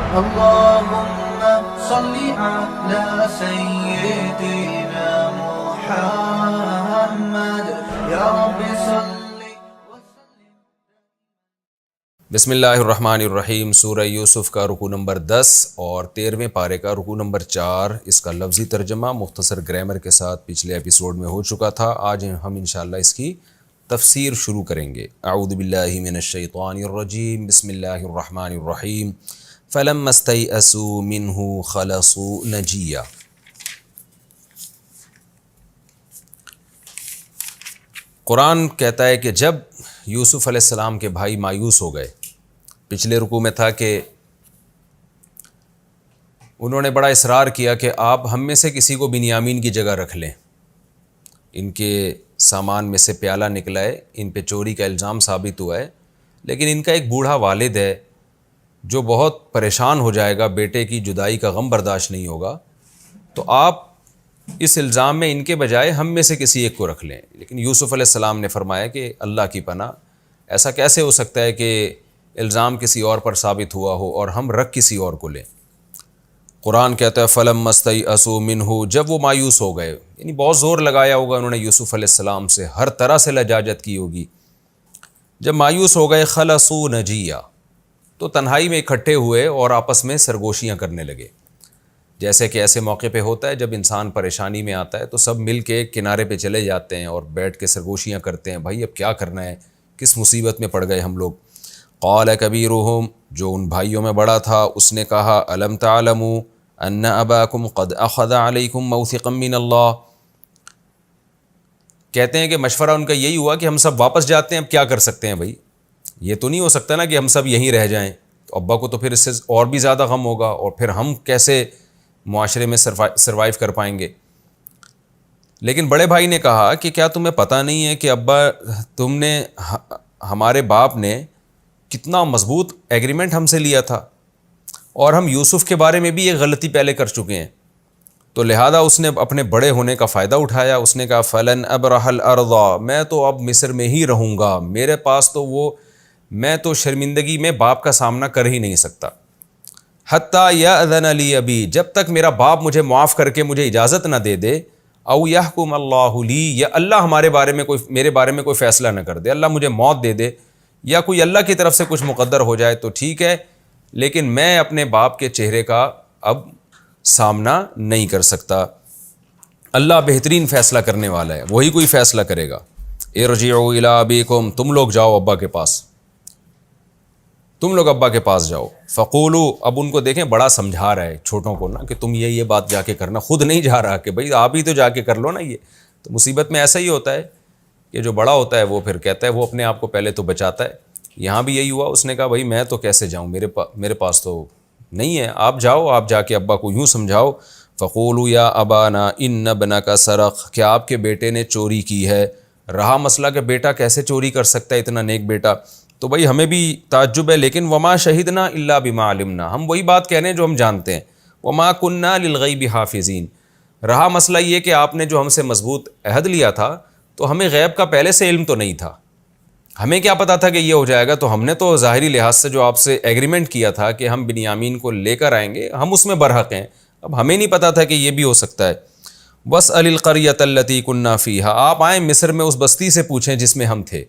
اللهم صل على سيدنا محمد یا رب صل وسلم. بسم اللہ الرحمن الرحیم. سورہ یوسف کا رکوع نمبر 10 اور 13ویں پارے کا رکوع نمبر 4. اس کا لفظی ترجمہ مختصر گرامر کے ساتھ پچھلے ایپیسوڈ میں ہو چکا تھا. آج ہم انشاءاللہ اس کی تفسیر شروع کریں گے. اعوذ باللہ من الشیطان الرجیم. بسم اللہ الرحمن الرحیم. فَلَمَّا اسْتَيْأَسُوا مِنْهُ خَلَصُوا نَجِيًّا. قرآن کہتا ہے کہ جب یوسف علیہ السلام کے بھائی مایوس ہو گئے، پچھلے رکوع میں تھا کہ انہوں نے بڑا اصرار کیا کہ آپ ہم میں سے کسی کو بنیامین کی جگہ رکھ لیں. ان کے سامان میں سے پیالہ نکلا ہے، ان پہ چوری کا الزام ثابت ہوا ہے، لیکن ان کا ایک بوڑھا والد ہے جو بہت پریشان ہو جائے گا، بیٹے کی جدائی کا غم برداشت نہیں ہوگا، تو آپ اس الزام میں ان کے بجائے ہم میں سے کسی ایک کو رکھ لیں. لیکن یوسف علیہ السلام نے فرمایا کہ اللہ کی پناہ، ایسا کیسے ہو سکتا ہے کہ الزام کسی اور پر ثابت ہوا ہو اور ہم رکھ کسی اور کو لیں. قرآن کہتا ہے فَلَمَّا اسْتَيْأَسُوا مِنْهُ، جب وہ مایوس ہو گئے، یعنی بہت زور لگایا ہوگا انہوں نے یوسف علیہ السلام سے، ہر طرح سے لجاجت کی ہوگی. جب مایوس ہو گئے خَلَصُوا نَجِيًّا، تو تنہائی میں اکٹھے ہوئے اور آپس میں سرگوشیاں کرنے لگے. جیسے کہ ایسے موقع پہ ہوتا ہے جب انسان پریشانی میں آتا ہے تو سب مل کے کنارے پہ چلے جاتے ہیں اور بیٹھ کے سرگوشیاں کرتے ہیں، بھائی اب کیا کرنا ہے، کس مصیبت میں پڑ گئے ہم لوگ. قال کبیرہم، جو ان بھائیوں میں بڑا تھا، اس نے کہا الم تعلموا ان اباکم قد اخذ علیکم موثقا من اللہ. کہتے ہیں کہ مشورہ ان کا یہی ہوا کہ ہم سب واپس جاتے ہیں، اب کیا کر سکتے ہیں بھائی، یہ تو نہیں ہو سکتا نا کہ ہم سب یہیں رہ جائیں، تو ابا کو تو پھر اس سے اور بھی زیادہ غم ہوگا، اور پھر ہم کیسے معاشرے میں سروائیو کر پائیں گے. لیکن بڑے بھائی نے کہا کہ کیا تمہیں پتہ نہیں ہے کہ ابا تم نے ہمارے باپ نے کتنا مضبوط ایگریمنٹ ہم سے لیا تھا، اور ہم یوسف کے بارے میں بھی یہ غلطی پہلے کر چکے ہیں، تو لہذا اس نے اپنے بڑے ہونے کا فائدہ اٹھایا. اس نے کہا فلن ابرح الارض، میں تو اب مصر میں ہی رہوں گا، میرے پاس تو میں تو شرمندگی میں باپ کا سامنا کر ہی نہیں سکتا. حتیٰ یأذن لی ابی، جب تک میرا باپ مجھے معاف کر کے مجھے اجازت نہ دے دے، او یحکم اللہ لی، یا اللہ میرے بارے میں کوئی فیصلہ نہ کر دے، اللہ مجھے موت دے دے، یا کوئی اللہ کی طرف سے کچھ مقدر ہو جائے تو ٹھیک ہے، لیکن میں اپنے باپ کے چہرے کا اب سامنا نہیں کر سکتا. اللہ بہترین فیصلہ کرنے والا ہے، وہی کوئی فیصلہ کرے گا. ارجعوا الی ابیکم، تم لوگ جاؤ ابا کے پاس، تم لوگ ابا کے پاس جاؤ. فقولوا، اب ان کو دیکھیں بڑا سمجھا رہا ہے چھوٹوں کو نا کہ تم یہ بات جا کے کرنا، خود نہیں جا رہا کہ بھئی آپ ہی تو جا کے کر لو نا. یہ تو مصیبت میں ایسا ہی ہوتا ہے کہ جو بڑا ہوتا ہے وہ پھر کہتا ہے، وہ اپنے آپ کو پہلے تو بچاتا ہے. یہاں بھی یہی ہوا، اس نے کہا بھئی میں تو کیسے جاؤں، میرے پاس تو نہیں ہے، آپ جاؤ، آپ جا کے ابا کو یوں سمجھاؤ. فقولوا یا ابانا ان ابنک سرق، کہ آپ کے بیٹے نے چوری کی ہے. رہا مسئلہ کہ بیٹا کیسے چوری کر سکتا ہے، اتنا نیک بیٹا، تو بھائی ہمیں بھی تعجب ہے، لیکن وما شہدنا الا بما علمنا، ہم وہی بات کہہ رہے ہیں جو ہم جانتے ہیں. وما کننا للغیب حافظین، رہا مسئلہ یہ کہ آپ نے جو ہم سے مضبوط عہد لیا تھا تو ہمیں غیب کا پہلے سے علم تو نہیں تھا، ہمیں کیا پتا تھا کہ یہ ہو جائے گا، تو ہم نے تو ظاہری لحاظ سے جو آپ سے ایگریمنٹ کیا تھا کہ ہم بنیامین کو لے کر آئیں گے، ہم اس میں برحق ہیں، اب ہمیں نہیں پتا تھا کہ یہ بھی ہو سکتا ہے. واسأل القریۃ التی کنا فیہا، آپ آئیں مصر میں اس بستی سے پوچھیں جس میں ہم تھے.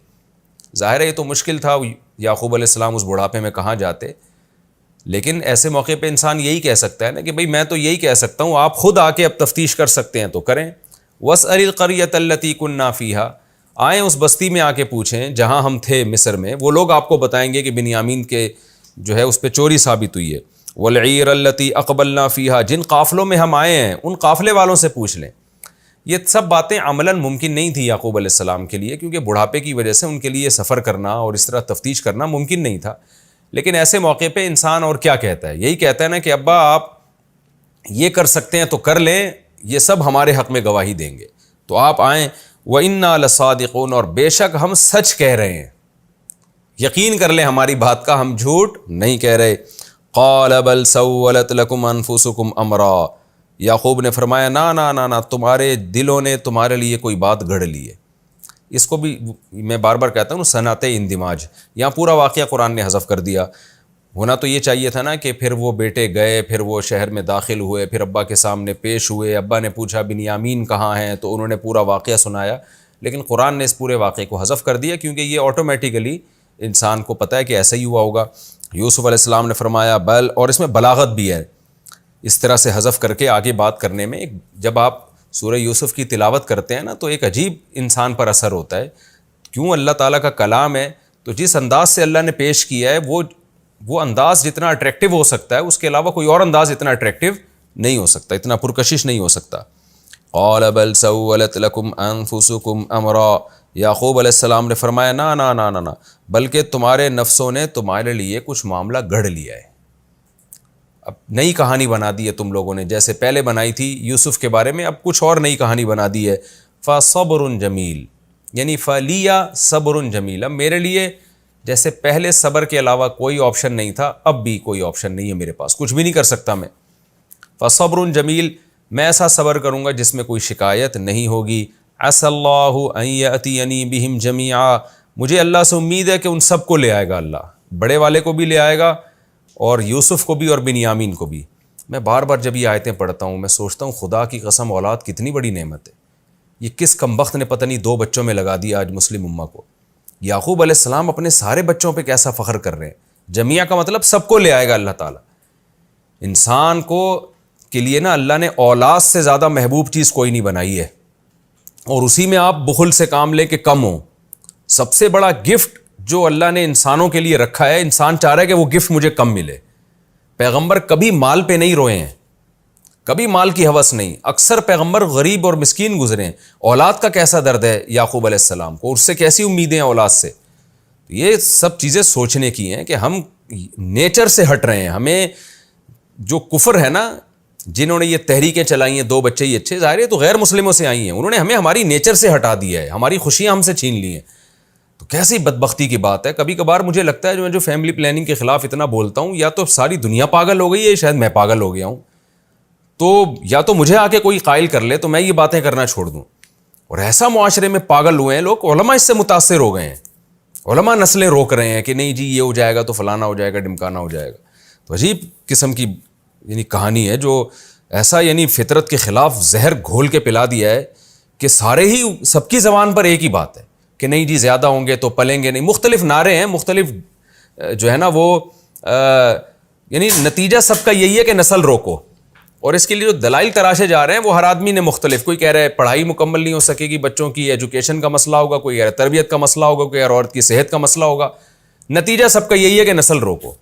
ظاہر ہے یہ تو مشکل تھا، یعقوب علیہ السلام اس بڑھاپے میں کہاں جاتے، لیکن ایسے موقع پہ انسان یہی کہہ سکتا ہے نا کہ بھئی میں تو یہی کہہ سکتا ہوں، آپ خود آ کے اب تفتیش کر سکتے ہیں تو کریں. واسأل القریۃ التی کنا فیہا، آئیں اس بستی میں آ کے پوچھیں جہاں ہم تھے مصر میں، وہ لوگ آپ کو بتائیں گے کہ بنیامین کے جو ہے اس پہ چوری ثابت ہوئی ہے. والعیر التی اقبلنا فیہا، جن قافلوں میں ہم آئے ہیں ان قافلے والوں سے پوچھ لیں. یہ سب باتیں عملاً ممکن نہیں تھی یعقوب علیہ السلام کے لیے، کیونکہ بڑھاپے کی وجہ سے ان کے لیے سفر کرنا اور اس طرح تفتیش کرنا ممکن نہیں تھا. لیکن ایسے موقع پہ انسان اور کیا کہتا ہے، یہی کہتا ہے نا کہ ابا آپ یہ کر سکتے ہیں تو کر لیں، یہ سب ہمارے حق میں گواہی دیں گے، تو آپ آئیں. وَإِنَّا لَصَادِقُونَ، اور بے شک ہم سچ کہہ رہے ہیں، یقین کر لیں ہماری بات کا، ہم جھوٹ نہیں کہہ رہے. قَالَ بَلْ سَوَّلَتْ لَكُمْ أَنفُسُكُمْ أَمْرًا، یعقوب نے فرمایا نا تمہارے دلوں نے تمہارے لیے کوئی بات گھڑ لی ہے. اس کو بھی میں بار بار کہتا ہوں صنعت اندماج، یہاں پورا واقعہ قرآن نے حذف کر دیا. ہونا تو یہ چاہیے تھا نا کہ پھر وہ بیٹے گئے، پھر وہ شہر میں داخل ہوئے، پھر ابا کے سامنے پیش ہوئے، ابا نے پوچھا بنیامین کہاں ہیں، تو انہوں نے پورا واقعہ سنایا. لیکن قرآن نے اس پورے واقعے کو حذف کر دیا، کیونکہ یہ آٹومیٹیکلی انسان کو پتہ ہے کہ ایسا ہی ہوا ہوگا. یوسف علیہ السلام نے فرمایا بل، اور اس میں بلاغت بھی ہے اس طرح سے حذف کر کے آگے بات کرنے میں. جب آپ سورہ یوسف کی تلاوت کرتے ہیں نا تو ایک عجیب انسان پر اثر ہوتا ہے. کیوں اللہ تعالیٰ کا کلام ہے تو جس انداز سے اللہ نے پیش کیا ہے وہ انداز جتنا اٹریکٹیو ہو سکتا ہے اس کے علاوہ کوئی اور انداز اتنا اٹریکٹیو نہیں ہو سکتا، اتنا پرکشش نہیں ہو سکتا. قال بل سولت لکم انفسکم امرا، یعقوب علیہ السلام نے فرمایا نا نا نا نا نا، بلکہ تمہارے نفسوں نے تمہارے لیے کچھ معاملہ گھڑ لیا ہے. اب نئی کہانی بنا دی ہے تم لوگوں نے، جیسے پہلے بنائی تھی یوسف کے بارے میں، اب کچھ اور نئی کہانی بنا دی ہے. فصبر جمیل، یعنی فلیا صبر جمیل، اب میرے لیے جیسے پہلے صبر کے علاوہ کوئی آپشن نہیں تھا، اب بھی کوئی آپشن نہیں ہے میرے پاس، کچھ بھی نہیں کر سکتا میں. فصبر جمیل، میں ایسا صبر کروں گا جس میں کوئی شکایت نہیں ہوگی. عسى اللہ ان یأتینی بہم جمیعا، مجھے اللہ سے امید ہے کہ ان سب کو لے آئے گا اللہ، بڑے والے کو بھی لے آئے گا اور یوسف کو بھی اور بنیامین کو بھی. میں بار بار جب یہ آیتیں پڑھتا ہوں میں سوچتا ہوں خدا کی قسم اولاد کتنی بڑی نعمت ہے. یہ کس کمبخت نے پتہ نہیں 2 بچوں میں لگا دیا آج مسلم امہ کو. یعقوب علیہ السلام اپنے سارے بچوں پہ کیسا فخر کر رہے ہیں. جمیعہ کا مطلب سب کو لے آئے گا اللہ تعالیٰ. انسان کو کے لیے نا اللہ نے اولاد سے زیادہ محبوب چیز کوئی نہیں بنائی ہے، اور اسی میں آپ بخل سے کام لے کے کم ہوں. سب سے بڑا گفٹ جو اللہ نے انسانوں کے لیے رکھا ہے، انسان چاہ رہا ہے کہ وہ گفٹ مجھے کم ملے. پیغمبر کبھی مال پہ نہیں روئے ہیں، کبھی مال کی ہوس نہیں. اکثر پیغمبر غریب اور مسکین گزرے ہیں. اولاد کا کیسا درد ہے یعقوب علیہ السلام کو، اس سے کیسی امیدیں ہیں اولاد سے. یہ سب چیزیں سوچنے کی ہیں کہ ہم نیچر سے ہٹ رہے ہیں. ہمیں جو کفر ہے نا، جنہوں نے یہ تحریکیں چلائی ہیں 2 بچے ہی اچھے، ظاہر ہے تو غیر مسلموں سے آئی ہیں، انہوں نے ہمیں ہماری نیچر سے ہٹا دیا ہے، ہماری خوشیاں ہم سے چھین لی ہیں. تو کیسی بدبختی کی بات ہے. کبھی کبھار مجھے لگتا ہے جو فیملی پلاننگ کے خلاف اتنا بولتا ہوں، یا تو ساری دنیا پاگل ہو گئی ہے، شاید میں پاگل ہو گیا ہوں. تو یا تو مجھے آ کے کوئی قائل کر لے تو میں یہ باتیں کرنا چھوڑ دوں. اور ایسا معاشرے میں پاگل ہوئے ہیں لوگ، علماء اس سے متاثر ہو گئے ہیں. علماء نسلیں روک رہے ہیں کہ نہیں جی یہ ہو جائے گا تو فلانا ہو جائے گا، ڈمکانا ہو جائے گا. تو عجیب قسم کی کہانی ہے جو ایسا فطرت کے خلاف زہر گھول کے پلا دیا ہے کہ سارے ہی سب کی زبان پر ایک ہی بات ہے کہ نہیں جی زیادہ ہوں گے تو پلیں گے نہیں. مختلف نعرے ہیں، مختلف جو ہے نا وہ نتیجہ سب کا یہی ہے کہ نسل روکو. اور اس کے لیے جو دلائل تراشے جا رہے ہیں وہ ہر آدمی نے مختلف. کوئی کہہ رہا ہے پڑھائی مکمل نہیں ہو سکے گی، بچوں کی ایجوکیشن کا مسئلہ ہوگا، کوئی کہہ رہا ہے تربیت کا مسئلہ ہوگا، کوئی کہہ رہا ہے عورت کی صحت کا مسئلہ ہوگا. نتیجہ سب کا یہی ہے کہ نسل روکو.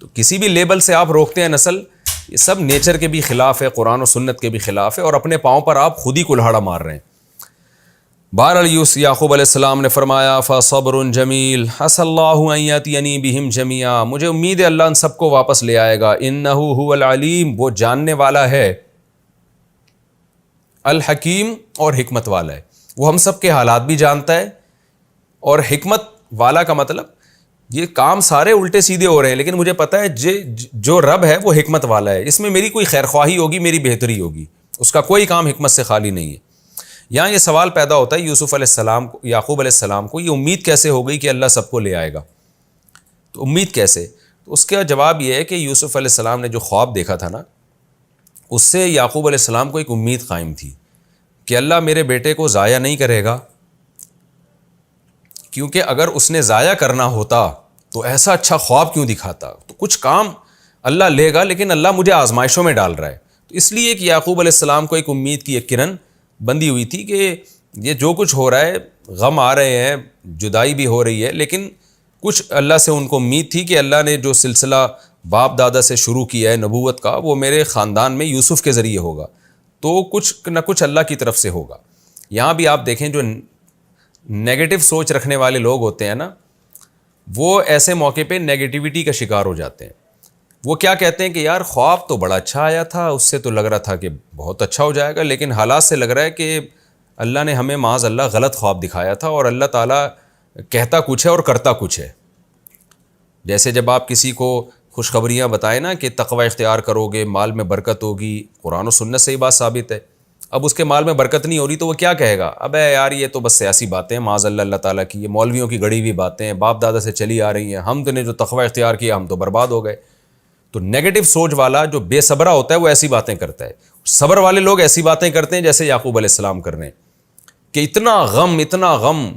تو کسی بھی لیبل سے آپ روکتے ہیں نسل، یہ سب نیچر کے بھی خلاف ہے، قرآن و سنت کے بھی خلاف ہے، اور اپنے پاؤں پر آپ خود ہی کلہاڑا مار رہے ہیں. بہرحال یعقوب علیہ السلام نے فرمایا فصبر جمیل عسى اللہ ان یأتینی بہم جمیعا، مجھے امید ہے اللہ ان سب کو واپس لے آئے گا. انہ هو العلیم، وہ جاننے والا ہے، الحکیم، اور حکمت والا ہے. وہ ہم سب کے حالات بھی جانتا ہے. اور حکمت والا کا مطلب یہ کام سارے الٹے سیدھے ہو رہے ہیں لیکن مجھے پتہ ہے جو رب ہے وہ حکمت والا ہے. اس میں میری کوئی خیر خواہی ہوگی، میری بہتری ہوگی، اس کا کوئی کام حکمت سے خالی نہیں ہے. یہاں یہ سوال پیدا ہوتا ہے یوسف علیہ السلام کو، یعقوب علیہ السلام کو، یہ امید کیسے ہو گئی کہ اللہ سب کو لے آئے گا؟ تو امید کیسے؟ تو اس کا جواب یہ ہے کہ یوسف علیہ السلام نے جو خواب دیکھا تھا نا، اس سے یعقوب علیہ السلام کو ایک امید قائم تھی کہ اللہ میرے بیٹے کو ضائع نہیں کرے گا، کیونکہ اگر اس نے ضائع کرنا ہوتا تو ایسا اچھا خواب کیوں دکھاتا. تو کچھ کام اللہ لے گا لیکن اللہ مجھے آزمائشوں میں ڈال رہا ہے. تو اس لیے کہ یعقوب علیہ السلام کو ایک امید کی ایک کرن بندی ہوئی تھی کہ یہ جو کچھ ہو رہا ہے، غم آ رہے ہیں، جدائی بھی ہو رہی ہے، لیکن کچھ اللہ سے ان کو امید تھی کہ اللہ نے جو سلسلہ باپ دادا سے شروع کیا ہے نبوت کا، وہ میرے خاندان میں یوسف کے ذریعے ہوگا، تو کچھ نہ کچھ اللہ کی طرف سے ہوگا. یہاں بھی آپ دیکھیں جو نیگیٹو سوچ رکھنے والے لوگ ہوتے ہیں نا، وہ ایسے موقع پہ نیگیٹیوٹی کا شکار ہو جاتے ہیں. وہ کیا کہتے ہیں کہ یار خواب تو بڑا اچھا آیا تھا، اس سے تو لگ رہا تھا کہ بہت اچھا ہو جائے گا، لیکن حالات سے لگ رہا ہے کہ اللہ نے ہمیں معاذ اللہ غلط خواب دکھایا تھا، اور اللہ تعالیٰ کہتا کچھ ہے اور کرتا کچھ ہے. جیسے جب آپ کسی کو خوشخبریاں بتائیں نا کہ تقوی اختیار کرو گے، مال میں برکت ہوگی، قرآن و سنت سے ہی بات ثابت ہے. اب اس کے مال میں برکت نہیں ہو رہی تو وہ کیا کہے گا؟ ابے یار یہ تو بس سیاسی باتیں ہیں، معاذ اللہ تعالیٰ کی، یہ مولویوں کی گڑی ہوئی باتیں ہیں، باپ دادا سے چلی آ رہی ہیں، ہم تو نے جو تقوی اختیار کیا ہم تو برباد ہو گئے. تو نیگیٹو سوچ والا جو بے صبرہ ہوتا ہے وہ ایسی باتیں کرتا ہے. صبر والے لوگ ایسی باتیں کرتے ہیں جیسے یعقوب علیہ السلام کر رہے ہیں کہ اتنا غم،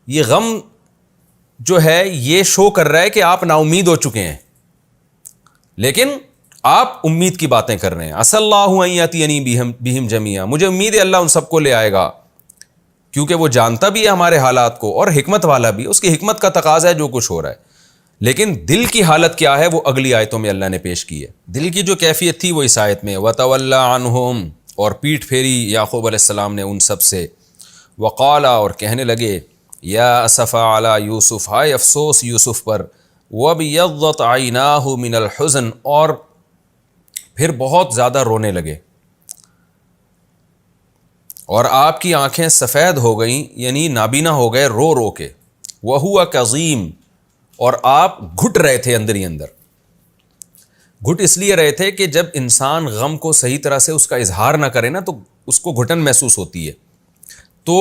یہ غم جو ہے یہ شو کر رہا ہے کہ آپ نا امید ہو چکے ہیں، لیکن آپ امید کی باتیں کر رہے ہیں. عسى الله ان ياتيني بهم جميعا، مجھے امید ہے اللہ ان سب کو لے آئے گا، کیونکہ وہ جانتا بھی ہے ہمارے حالات کو اور حکمت والا بھی، اس کی حکمت کا تقاضا ہے جو کچھ ہو رہا ہے. لیکن دل کی حالت کیا ہے وہ اگلی آیتوں میں اللہ نے پیش کی ہے. دل کی جو کیفیت تھی وہ اس آیت میں وَتَوَلَّى عَنْهُمْ، اور پیٹھ پھیری یعقوب علیہ السلام نے ان سب سے. وقال، اور کہنے لگے یا اسفا علی یوسف، ہائے افسوس یوسف پر. وَابْيَضَّتْ عَيْنَاهُ مِنَ الْحُزْنِ، اور پھر بہت زیادہ رونے لگے، اور آپ کی آنکھیں سفید ہو گئیں، یعنی نابینا ہو گئے رو رو کے. وَهُوَ كَظِيمٌ، اور آپ گھٹ رہے تھے اندر ہی اندر. گھٹ اس لیے رہے تھے کہ جب انسان غم کو صحیح طرح سے اس کا اظہار نہ کرے نا تو اس کو گھٹن محسوس ہوتی ہے. تو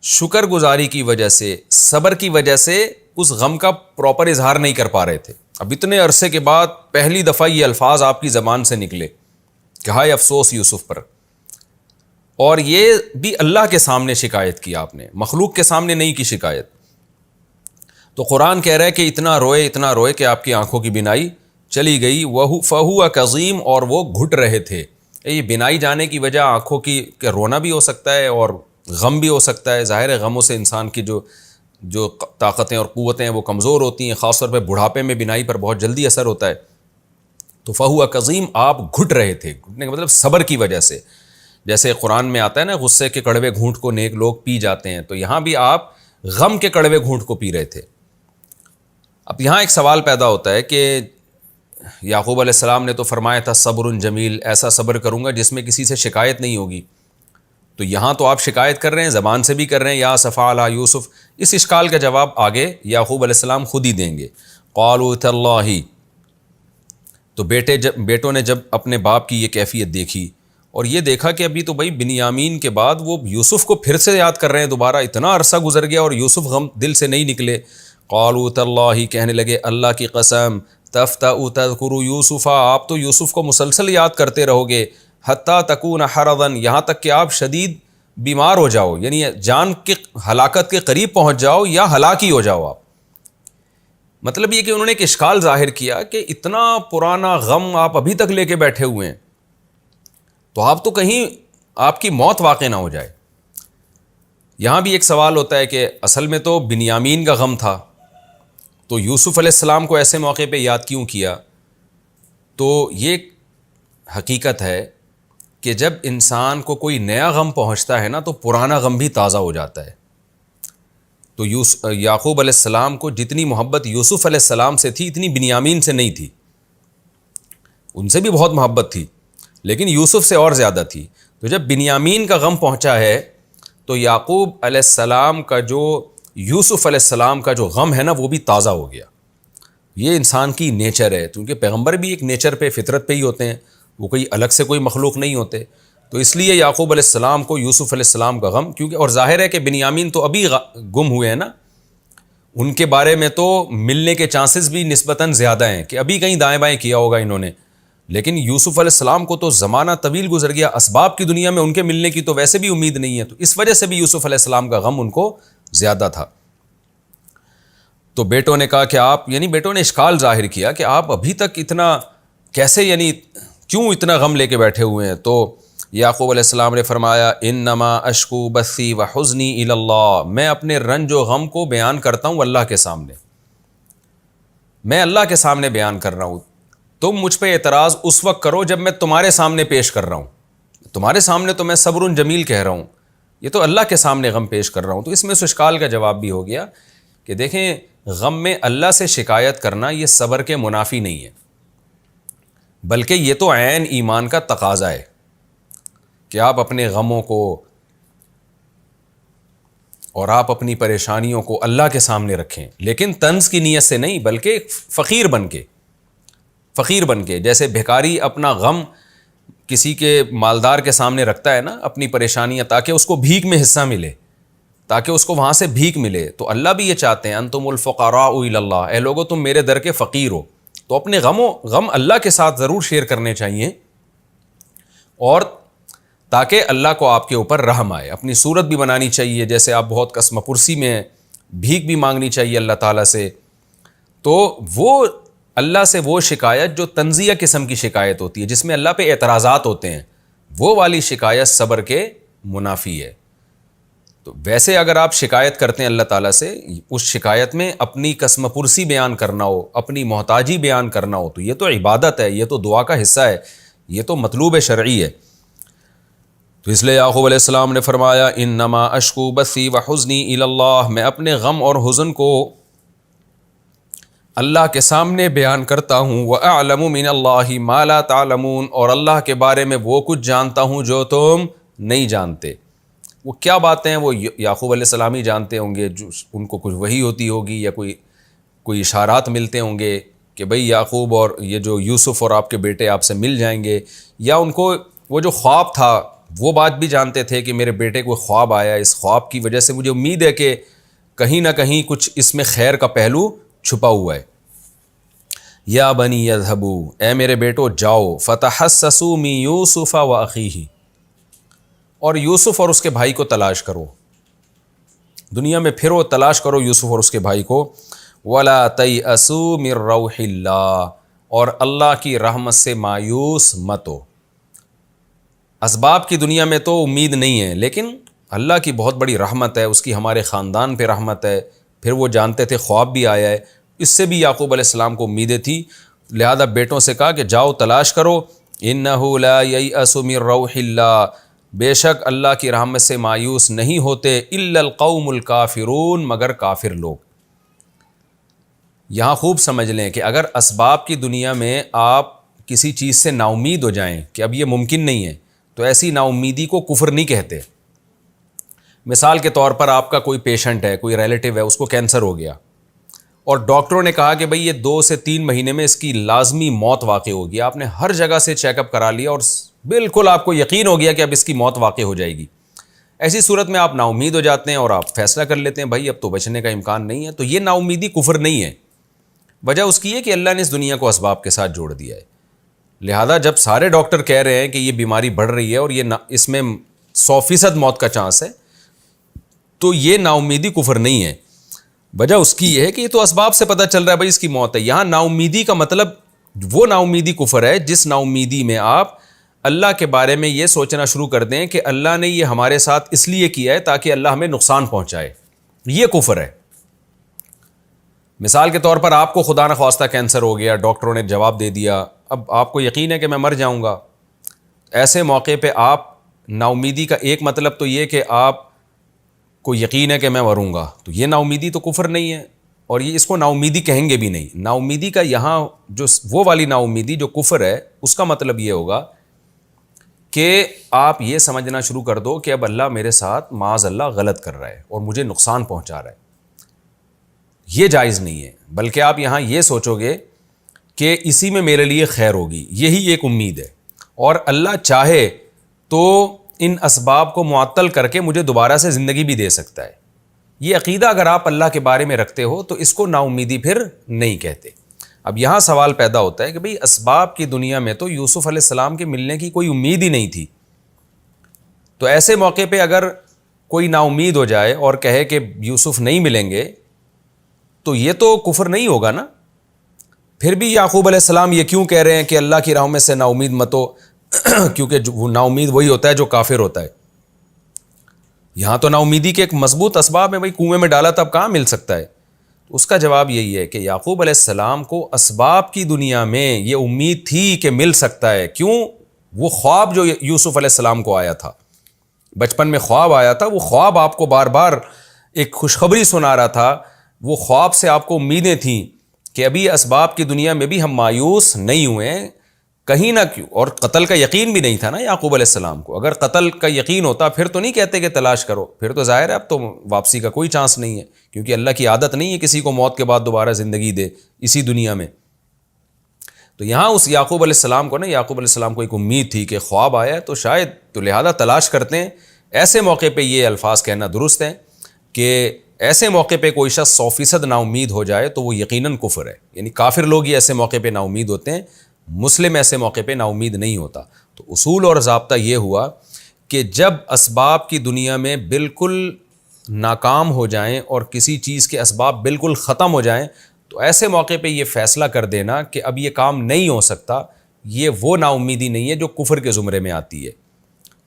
شکر گزاری کی وجہ سے، صبر کی وجہ سے اس غم کا پراپر اظہار نہیں کر پا رہے تھے. اب اتنے عرصے کے بعد پہلی دفعہ یہ الفاظ آپ کی زبان سے نکلے کہ ہائے افسوس یوسف پر. اور یہ بھی اللہ کے سامنے شکایت کی آپ نے، مخلوق کے سامنے نہیں کی شکایت. تو قرآن کہہ رہا ہے کہ اتنا روئے کہ آپ کی آنکھوں کی بینائی چلی گئی. فَهُوَ كَظِيمٌ، اور وہ گھٹ رہے تھے. یہ بینائی جانے کی وجہ آنکھوں کی کہ رونا بھی ہو سکتا ہے اور غم بھی ہو سکتا ہے. ظاہر ہے غموں سے انسان کی جو طاقتیں اور قوتیں ہیں وہ کمزور ہوتی ہیں، خاص طور پہ بڑھاپے میں بینائی پر بہت جلدی اثر ہوتا ہے. تو فَهُوَ كَظِيمٌ، آپ گھٹ رہے تھے. گھٹنے کا مطلب صبر کی وجہ سے. جیسے قرآن میں آتا ہے نا غصے کے کڑوے گھونٹ کو نیک لوگ پی جاتے ہیں، تو یہاں بھی آپ غم کے کڑوے گھونٹ کو پی رہے تھے. اب یہاں ایک سوال پیدا ہوتا ہے کہ یعقوب علیہ السلام نے تو فرمایا تھا صبر جمیل، ایسا صبر کروں گا جس میں کسی سے شکایت نہیں ہوگی. تو یہاں تو آپ شکایت کر رہے ہیں، زبان سے بھی کر رہے ہیں یا اسفا علی یوسف. اس اشکال کا جواب آگے یعقوب علیہ السلام خود ہی دیں گے. قالوا تاللہ، تو بیٹوں نے جب اپنے باپ کی یہ کیفیت دیکھی اور یہ دیکھا کہ ابھی تو بھائی بنیامین کے بعد وہ یوسف کو پھر سے یاد کر رہے ہیں دوبارہ، اتنا عرصہ گزر گیا اور یوسف غم دل سے نہیں نکلے. قالوا تاللہ، کہنے لگے اللہ کی قسم، تفتأ تذکر یوسف، آپ تو یوسف کو مسلسل یاد کرتے رہو گے، حتیٰ تکون حرضا، یہاں تک کہ آپ شدید بیمار ہو جاؤ، یعنی جان کی ہلاکت کے قریب پہنچ جاؤ یا ہلاک ہی ہو جاؤ آپ. مطلب یہ کہ انہوں نے ایک اشکال ظاہر کیا کہ اتنا پرانا غم آپ ابھی تک لے کے بیٹھے ہوئے ہیں، تو آپ تو کہیں آپ کی موت واقع نہ ہو جائے. یہاں بھی ایک سوال ہوتا ہے کہ اصل میں تو بنیامین کا غم تھا، تو یوسف علیہ السلام کو ایسے موقع پہ یاد کیوں کیا؟ تو یہ حقیقت ہے کہ جب انسان کو کوئی نیا غم پہنچتا ہے نا تو پرانا غم بھی تازہ ہو جاتا ہے. تو یعقوب علیہ السلام کو جتنی محبت یوسف علیہ السلام سے تھی اتنی بنیامین سے نہیں تھی. ان سے بھی بہت محبت تھی لیکن یوسف سے اور زیادہ تھی. تو جب بنیامین کا غم پہنچا ہے تو یعقوب علیہ السلام کا جو یوسف علیہ السلام کا جو غم ہے نا وہ بھی تازہ ہو گیا. یہ انسان کی نیچر ہے، کیونکہ پیغمبر بھی ایک نیچر پہ، فطرت پہ ہی ہوتے ہیں، وہ کوئی الگ سے کوئی مخلوق نہیں ہوتے. تو اس لیے یعقوب علیہ السلام کو یوسف علیہ السلام کا غم، کیونکہ اور ظاہر ہے کہ بنیامین تو ابھی گم ہوئے ہیں نا، ان کے بارے میں تو ملنے کے چانسز بھی نسبتاً زیادہ ہیں کہ ابھی کہیں دائیں بائیں کیا ہوگا انہوں نے. لیکن یوسف علیہ السلام کو تو زمانہ طویل گزر گیا، اسباب کی دنیا میں ان کے ملنے کی تو ویسے بھی امید نہیں ہے، تو اس وجہ سے بھی یوسف علیہ السلام کا غم ان کو زیادہ تھا. تو بیٹوں نے کہا کہ آپ، یعنی بیٹوں نے اشکال ظاہر کیا کہ آپ ابھی تک اتنا کیسے، یعنی کیوں اتنا غم لے کے بیٹھے ہوئے ہیں؟ تو یعقوب علیہ السلام نے فرمایا انما اشکو بثی وحزنی الی اللہ، میں اپنے رنج و غم کو بیان کرتا ہوں اللہ کے سامنے، میں اللہ کے سامنے بیان کر رہا ہوں. تم مجھ پہ اعتراض اس وقت کرو جب میں تمہارے سامنے پیش کر رہا ہوں، تمہارے سامنے تو میں صبر جمیل کہہ رہا ہوں، یہ تو اللہ کے سامنے غم پیش کر رہا ہوں. تو اس میں اس اشکال کا جواب بھی ہو گیا کہ دیکھیں غم میں اللہ سے شکایت کرنا یہ صبر کے منافی نہیں ہے، بلکہ یہ تو عین ایمان کا تقاضا ہے کہ آپ اپنے غموں کو اور آپ اپنی پریشانیوں کو اللہ کے سامنے رکھیں، لیکن طنز کی نیت سے نہیں، بلکہ فقیر بن کے. جیسے بھکاری اپنا غم کسی کے مالدار کے سامنے رکھتا ہے نا اپنی پریشانیاں، تاکہ اس کو بھیک میں حصہ ملے، تاکہ اس کو وہاں سے بھیک ملے، تو اللہ بھی یہ چاہتے ہیں انتم الفقراء الی اللہ، اے لوگو تم میرے در کے فقیر ہو، تو اپنے غم اللہ کے ساتھ ضرور شیئر کرنے چاہیے، اور تاکہ اللہ کو آپ کے اوپر رحم آئے۔ اپنی صورت بھی بنانی چاہیے، جیسے آپ بہت قسم پرسی میں ہیں، بھیک بھی مانگنی چاہیے اللہ تعالیٰ سے، تو وہ اللہ سے وہ شکایت جو تنزیہ قسم کی شکایت ہوتی ہے، جس میں اللہ پہ اعتراضات ہوتے ہیں، وہ والی شکایت صبر کے منافی ہے۔ تو ویسے اگر آپ شکایت کرتے ہیں اللہ تعالیٰ سے، اس شکایت میں اپنی قسم پرسی بیان کرنا ہو، اپنی محتاجی بیان کرنا ہو، تو یہ تو عبادت ہے، یہ تو دعا کا حصہ ہے، یہ تو مطلوب شرعی ہے۔ تو اس لیے یعقوب علیہ السلام نے فرمایا انما اشکو بثی وحزنی الی اللہ، میں اپنے غم اور حزن کو اللہ کے سامنے بیان کرتا ہوں، وَأَعْلَمُ مِنَ اللَّهِ مَا لَا تَعْلَمُونَ، اور اللہ کے بارے میں وہ کچھ جانتا ہوں جو تم نہیں جانتے۔ وہ کیا باتیں ہیں وہ یعقوب علیہ السلام ہی جانتے ہوں گے، جو ان کو کچھ وحی ہوتی ہوگی یا کوئی اشارات ملتے ہوں گے کہ بھئی یعقوب اور یہ جو یوسف اور آپ کے بیٹے آپ سے مل جائیں گے، یا ان کو وہ جو خواب تھا وہ بات بھی جانتے تھے کہ میرے بیٹے کو خواب آیا، اس خواب کی وجہ سے مجھے امید ہے کہ کہیں نہ کہیں کچھ اس میں خیر کا پہلو چھپا ہوا ہے۔ یا بنی یذہبوا، اے میرے بیٹو جاؤ، فتحسسوا من یوسف و اخیہ، اور یوسف اور اس کے بھائی کو تلاش کرو، دنیا میں پھرو، تلاش کرو یوسف اور اس کے بھائی کو، ولا تیأسوا من روح اللہ، اور اللہ کی رحمت سے مایوس مت ہو۔ اسباب کی دنیا میں تو امید نہیں ہے، لیکن اللہ کی بہت بڑی رحمت ہے، اس کی ہمارے خاندان پہ رحمت ہے، پھر وہ جانتے تھے خواب بھی آیا ہے، اس سے بھی یعقوب علیہ السلام کو امیدیں تھی، لہذا بیٹوں سے کہا کہ جاؤ تلاش کرو، انہ لا ییأس من روح اللہ، بے شک اللہ کی رحمت سے مایوس نہیں ہوتے الا القوم الکافرون، مگر کافر لوگ۔ یہاں خوب سمجھ لیں کہ اگر اسباب کی دنیا میں آپ کسی چیز سے نا امید ہو جائیں کہ اب یہ ممکن نہیں ہے، تو ایسی نا امیدی کو کفر نہیں کہتے۔ مثال کے طور پر آپ کا کوئی پیشنٹ ہے، کوئی ریلیٹیو ہے، اس کو کینسر ہو گیا، اور ڈاکٹروں نے کہا کہ بھئی یہ 2 سے 3 مہینے میں اس کی لازمی موت واقع ہوگی، آپ نے ہر جگہ سے چیک اپ کرا لیا اور بالکل آپ کو یقین ہو گیا کہ اب اس کی موت واقع ہو جائے گی، ایسی صورت میں آپ نا امید ہو جاتے ہیں اور آپ فیصلہ کر لیتے ہیں بھائی اب تو بچنے کا امکان نہیں ہے، تو یہ نا امیدی کفر نہیں ہے، وجہ اس کی ہے کہ اللہ نے اس دنیا کو اسباب کے ساتھ جوڑ دیا ہے۔ لہذا جب سارے ڈاکٹر کہہ رہے ہیں کہ یہ بیماری بڑھ رہی ہے اور یہ اس میں 100% موت کا چانس ہے، تو یہ نا امیدی کفر نہیں ہے، وجہ اس کی یہ ہے کہ یہ تو اسباب سے پتہ چل رہا ہے بھائی اس کی موت ہے۔ یہاں نا امیدی کا مطلب وہ نا امیدی کفر ہے جس نا امیدی میں آپ اللہ کے بارے میں یہ سوچنا شروع کر دیں کہ اللہ نے یہ ہمارے ساتھ اس لیے کیا ہے تاکہ اللہ ہمیں نقصان پہنچائے، یہ کفر ہے۔ مثال کے طور پر آپ کو خدا نخواستہ کینسر ہو گیا، ڈاکٹروں نے جواب دے دیا، اب آپ کو یقین ہے کہ میں مر جاؤں گا، ایسے موقع پہ آپ نا امیدی کا ایک مطلب تو یہ کہ آپ کو یقین ہے کہ میں مروں گا، تو یہ نا امیدی تو کفر نہیں ہے، اور یہ اس کو نا امیدی کہیں گے بھی نہیں۔ نا امیدی کا یہاں جو وہ والی نا امیدی جو کفر ہے، اس کا مطلب یہ ہوگا کہ آپ یہ سمجھنا شروع کر دو کہ اب اللہ میرے ساتھ معاذ اللہ غلط کر رہا ہے اور مجھے نقصان پہنچا رہا ہے، یہ جائز نہیں ہے، بلکہ آپ یہاں یہ سوچو گے کہ اسی میں میرے لیے خیر ہوگی، یہی ایک امید ہے، اور اللہ چاہے تو ان اسباب کو معطل کر کے مجھے دوبارہ سے زندگی بھی دے سکتا ہے۔ یہ عقیدہ اگر آپ اللہ کے بارے میں رکھتے ہو تو اس کو نا امیدی پھر نہیں کہتے۔ اب یہاں سوال پیدا ہوتا ہے کہ بھئی اسباب کی دنیا میں تو یوسف علیہ السلام کے ملنے کی کوئی امید ہی نہیں تھی، تو ایسے موقع پہ اگر کوئی نا امید ہو جائے اور کہے کہ یوسف نہیں ملیں گے تو یہ تو کفر نہیں ہوگا نا۔ پھر بھی یعقوب علیہ السلام یہ کیوں کہہ رہے ہیں کہ اللہ کی رحمت سے نا امید مت ہو، کیونکہ وہ نا امید وہی ہوتا ہے جو کافر ہوتا ہے۔ یہاں تو نا امیدی کے ایک مضبوط اسباب ہے، بھائی کنویں میں ڈالا تب کہاں مل سکتا ہے؟ اس کا جواب یہی ہے کہ یعقوب علیہ السلام کو اسباب کی دنیا میں یہ امید تھی کہ مل سکتا ہے، کیوں؟ وہ خواب جو یوسف علیہ السلام کو آیا تھا، بچپن میں خواب آیا تھا، وہ خواب آپ کو بار بار ایک خوشخبری سنا رہا تھا، وہ خواب سے آپ کو امیدیں تھیں کہ ابھی اسباب کی دنیا میں بھی ہم مایوس نہیں ہوئے، کہیں نہ کیوں، اور قتل کا یقین بھی نہیں تھا نا یعقوب علیہ السلام کو۔ اگر قتل کا یقین ہوتا پھر تو نہیں کہتے کہ تلاش کرو، پھر تو ظاہر ہے اب تو واپسی کا کوئی چانس نہیں ہے، کیونکہ اللہ کی عادت نہیں ہے کسی کو موت کے بعد دوبارہ زندگی دے اسی دنیا میں۔ تو یہاں اس یعقوب علیہ السلام کو یعقوب علیہ السلام کو ایک امید تھی کہ خواب آیا ہے تو شاید تو لہذا تلاش کرتے ہیں. ایسے موقع پہ یہ الفاظ کہنا درست ہے کہ ایسے موقع پہ کوئی شخص 100% نا امید ہو جائے تو وہ یقیناً کفر ہے. یعنی کافر لوگ ہی ایسے موقع پہ نا امید ہوتے ہیں, مسلم ایسے موقع پہ نا امید نہیں ہوتا. تو اصول اور ضابطہ یہ ہوا کہ جب اسباب کی دنیا میں بالکل ناکام ہو جائیں اور کسی چیز کے اسباب بالکل ختم ہو جائیں تو ایسے موقع پہ یہ فیصلہ کر دینا کہ اب یہ کام نہیں ہو سکتا, یہ وہ نا امیدی نہیں ہے جو کفر کے زمرے میں آتی ہے.